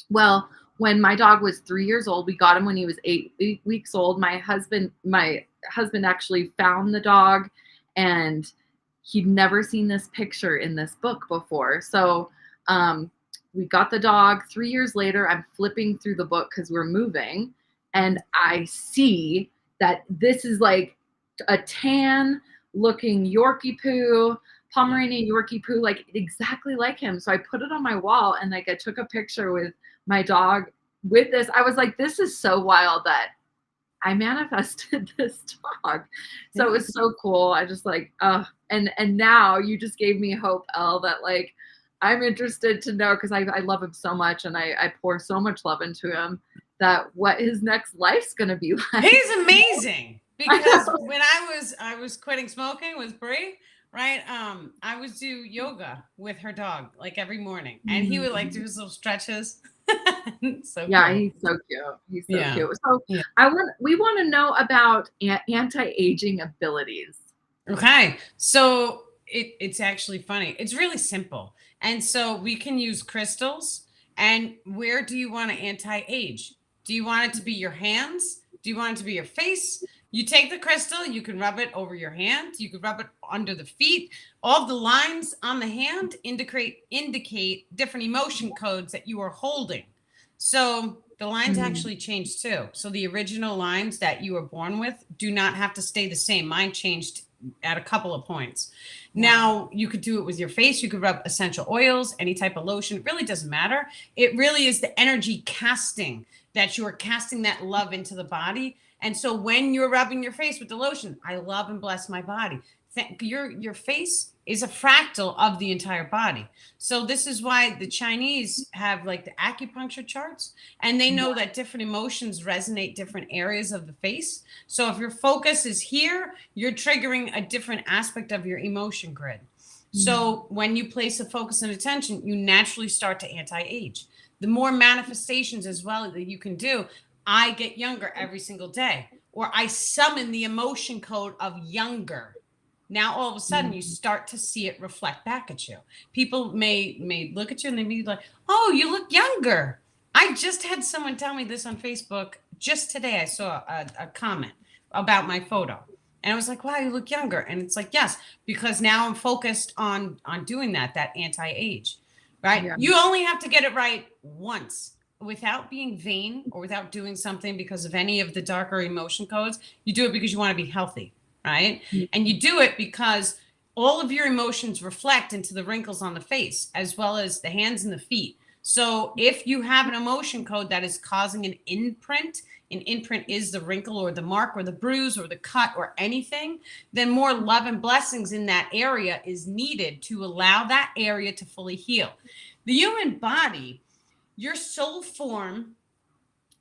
Well, when my dog was 3 years old, we got him when he was 8 weeks old. My husband actually found the dog, and he'd never seen this picture in this book before. So we got the dog. 3 years later, I'm flipping through the book because we're moving, and I see that this is like a tan looking Yorkie poo, Pomeranian Yorkie poo, like exactly like him. So I put it on my wall, and like I took a picture with my dog with this. I was like, this is so wild that I manifested this dog. So it was so cool. I just like, and now you just gave me hope, Elle, that like I'm interested to know, because I love him so much, and I pour so much love into him, that what his next life's gonna be like. He's amazing. Because when I was quitting smoking with Brie, right? I would do yoga with her dog like every morning, and he would like do his little stretches. So yeah, cool. he's so cute. He's so Yeah. cute. So Yeah. we want to know about anti-aging abilities. Okay, so it's actually funny. It's really simple, and so we can use crystals. And where do you want to anti-age? Do you want it to be your hands? Do you want it to be your face? You take the crystal, you can rub it over your hand, you could rub it under the feet. All the lines on the hand indicate different emotion codes that you are holding. So the lines actually change too. So the original lines that you were born with do not have to stay the same. Mine changed at a couple of points. Now you could do it with your face. You could rub essential oils, any type of lotion. It really doesn't matter. It really is the energy casting that you are casting that love into the body. And so when you're rubbing your face with the lotion, I love and bless my body. Your face is a fractal of the entire body. So this is why the Chinese have like the acupuncture charts, and they know that different emotions resonate different areas of the face. So if your focus is here, you're triggering a different aspect of your emotion grid. So when you place a focus and attention, you naturally start to anti-age. The more manifestations as well that you can do, I get younger every single day, or I summon the emotion code of younger. Now all of a sudden you start to see it reflect back at you. People may look at you and they be like, "Oh, you look younger." I just had someone tell me this on Facebook just today. I saw a comment about my photo, and I was like, "Wow, you look younger." And it's like, yes, because now I'm focused on doing that anti-age, right? Yeah. You only have to get it right once, without being vain or without doing something because of any of the darker emotion codes. You do it because you want to be healthy, right? And you do it because all of your emotions reflect into the wrinkles on the face, as well as the hands and the feet. So if you have an emotion code that is causing an imprint is the wrinkle or the mark or the bruise or the cut or anything, then more love and blessings in that area is needed to allow that area to fully heal. The human body, your soul form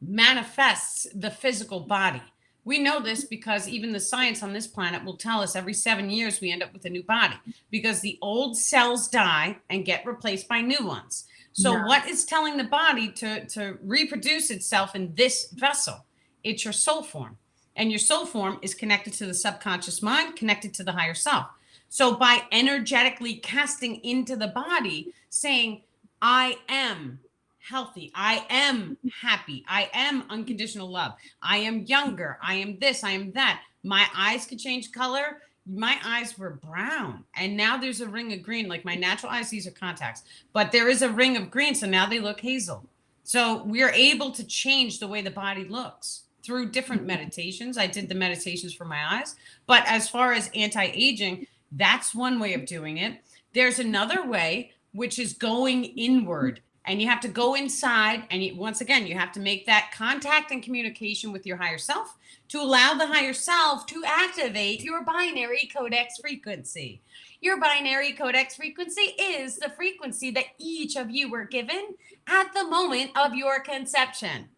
manifests the physical body. We know this because even the science on this planet will tell us every 7 years we end up with a new body, because the old cells die and get replaced by new ones. So what is telling the body to reproduce itself in this vessel? It's your soul form. And your soul form is connected to the subconscious mind, connected to the higher self. So by energetically casting into the body, saying, I am healthy, I am happy, I am unconditional love, I am younger, I am this, I am that, my eyes could change color, my eyes were brown and now there's a ring of green. Like my natural eyes, these are contacts, but there is a ring of green. So now they look hazel. So we're able to change the way the body looks through different meditations. I did the meditations for my eyes, but as far as anti-aging, that's one way of doing it. There's another way, which is going inward. And you have to go inside. And once again, you have to make that contact and communication with your higher self to allow the higher self to activate your binary codex frequency. Your binary codex frequency is the frequency that each of you were given at the moment of your conception.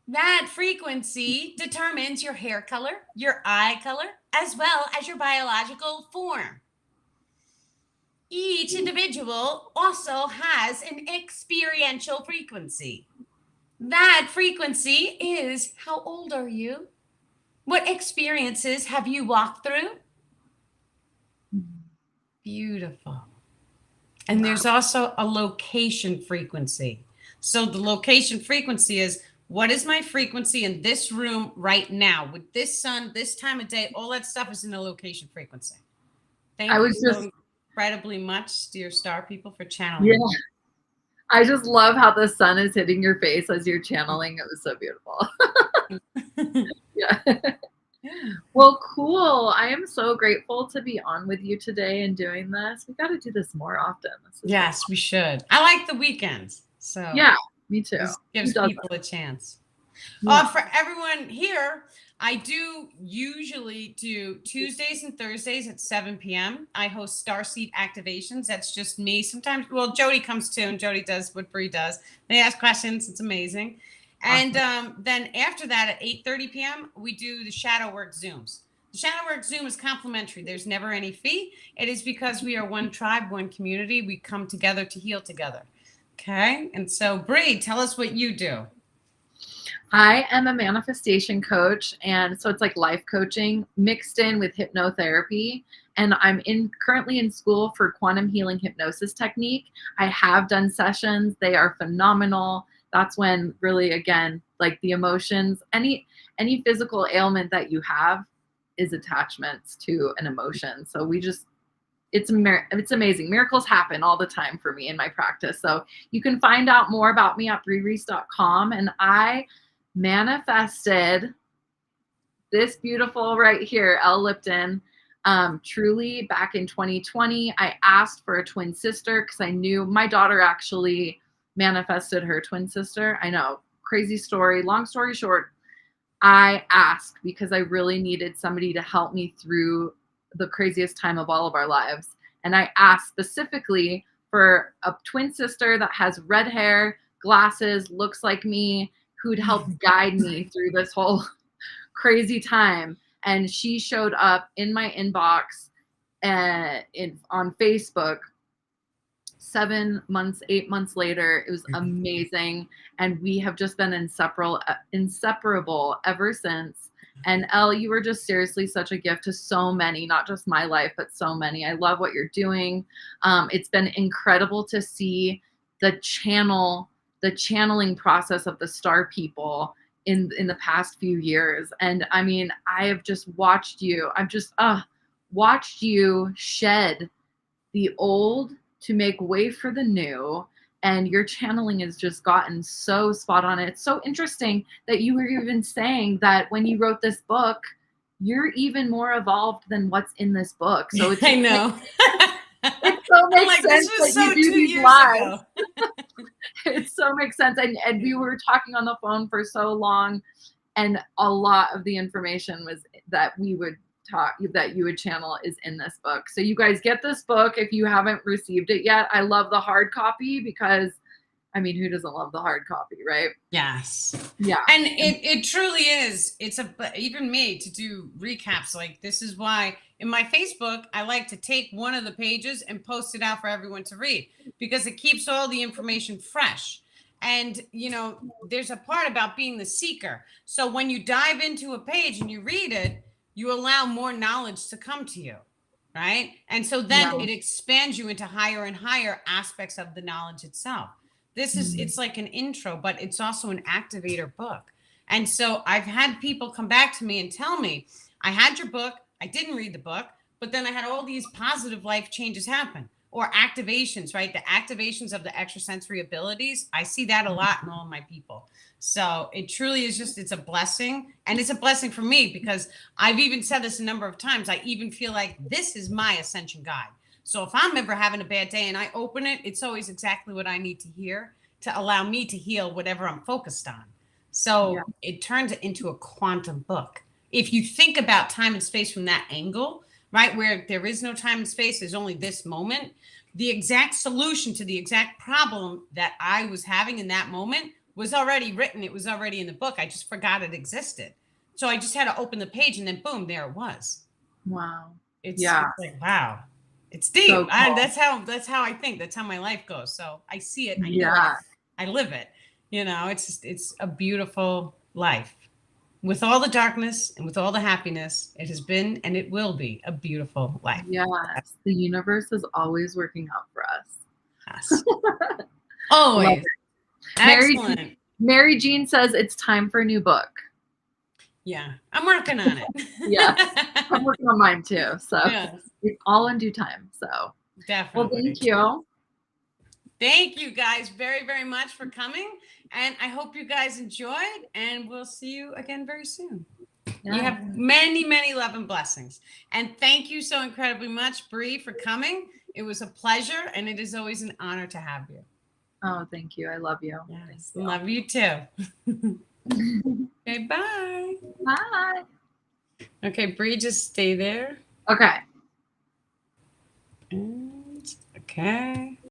That frequency determines your hair color, your eye color, as well as your biological form. Each individual also has an experiential frequency. That frequency is, how old are you? What experiences have you walked through? Beautiful. And there's also a location frequency. So the location frequency is, what is my frequency in this room right now with this sun, this time of day? All that stuff is in the location frequency. Thank you so incredibly much, dear star people, for channeling. Yeah. I just love how the sun is hitting your face as you're channeling. It was so beautiful. Yeah. Well, cool. I am so grateful to be on with you today and doing this. We got to do this more often. Yes, we should. I like the weekends. So yeah, me too. Gives people a chance. Yeah. For everyone here, I do usually do Tuesdays and Thursdays at 7 p.m. I host Starseed Activations. That's just me. Sometimes, well, Jody comes too, and Jody does what Bree does. They ask questions. It's amazing. And then after that at 8:30 p.m., we do the Shadow Work Zooms. The Shadow Work Zoom is complimentary. There's never any fee. It is because we are one tribe, one community. We come together to heal together. Okay. And so, Bree, tell us what you do. I am a manifestation coach, and so it's like life coaching mixed in with hypnotherapy. And I'm currently in school for quantum healing hypnosis technique. I have done sessions. They are phenomenal. That's when really, again, like the emotions, any physical ailment that you have is attachments to an emotion. So it's amazing. Miracles happen all the time for me in my practice. So you can find out more about me at breereese.com. And I manifested this beautiful right here, Elle Lipton, truly back in 2020. I asked for a twin sister because I knew my daughter actually manifested her twin sister. I know, crazy story. Long story short, I asked because I really needed somebody to help me through the craziest time of all of our lives. And I asked specifically for a twin sister that has red hair, glasses, looks like me, who'd help guide me through this whole crazy time. And she showed up in my inbox on Facebook 7 months, 8 months later. It was amazing. And we have just been inseparable ever since. And Elle, you were just seriously such a gift to so many, not just my life, but so many. I love what you're doing. It's been incredible to see the channeling process of the star people in the past few years. And I mean, I have just watched you. I've just watched you shed the old to make way for the new. And your channeling has just gotten so spot on. It's so interesting that you were even saying that when you wrote this book, you're even more evolved than what's in this book. So it's, I know. It so makes sense that so you do these lives. It so makes sense. And we were talking on the phone for so long, and a lot of the information was that we would that you would channel is in this book. So you guys get this book if you haven't received it yet. I love the hard copy because, I mean, who doesn't love the hard copy, right? Yes. Yeah. And it truly is. It's even me to do recaps. Like, this is why in my Facebook, I like to take one of the pages and post it out for everyone to read, because it keeps all the information fresh. And, you know, there's a part about being the seeker. So when you dive into a page and you read it, you allow more knowledge to come to you, right? And so then it expands you into higher and higher aspects of the knowledge itself. This is, it's like an intro, but it's also an activator book. And so I've had people come back to me and tell me, I had your book, I didn't read the book, but then I had all these positive life changes happen, or activations, right? The activations of the extrasensory abilities. I see that a lot in all of my people. So it truly is just, it's a blessing. And it's a blessing for me because I've even said this a number of times. I even feel like this is my ascension guide. So if I'm ever having a bad day and I open it, it's always exactly what I need to hear to allow me to heal whatever I'm focused on. So Yeah. it turns it into a quantum book. If you think about time and space from that angle, right, where there is no time and space, there's only this moment, the exact solution to the exact problem that I was having in that moment was already written. It was already in the book. I just forgot it existed. So I just had to open the page and then boom, there it was. Wow. It's, Yeah. it's like, wow, it's deep. So cool. That's how I think. That's how my life goes. So I see it. I know Yeah. it. I live it. You know, it's just, it's a beautiful life. With all the darkness and with all the happiness, it has been and it will be a beautiful life. Yes. The universe is always working out for us. Yes. Always. Excellent. Mary Jean says it's time for a new book. Yeah, I'm working on it. Yeah, I'm working on mine too. So yes, it's all in due time. So definitely. Well, thank you. Thank you guys very, very much for coming. And I hope you guys enjoyed, and we'll see you again very soon. Yeah. You have many, many love and blessings. And thank you so incredibly much, Bree, for coming. It was a pleasure, and it is always an honor to have you. Oh, thank you. I love you. Yes, love you too. Okay, bye. Bye. Okay, Bree, just stay there. Okay. And, okay.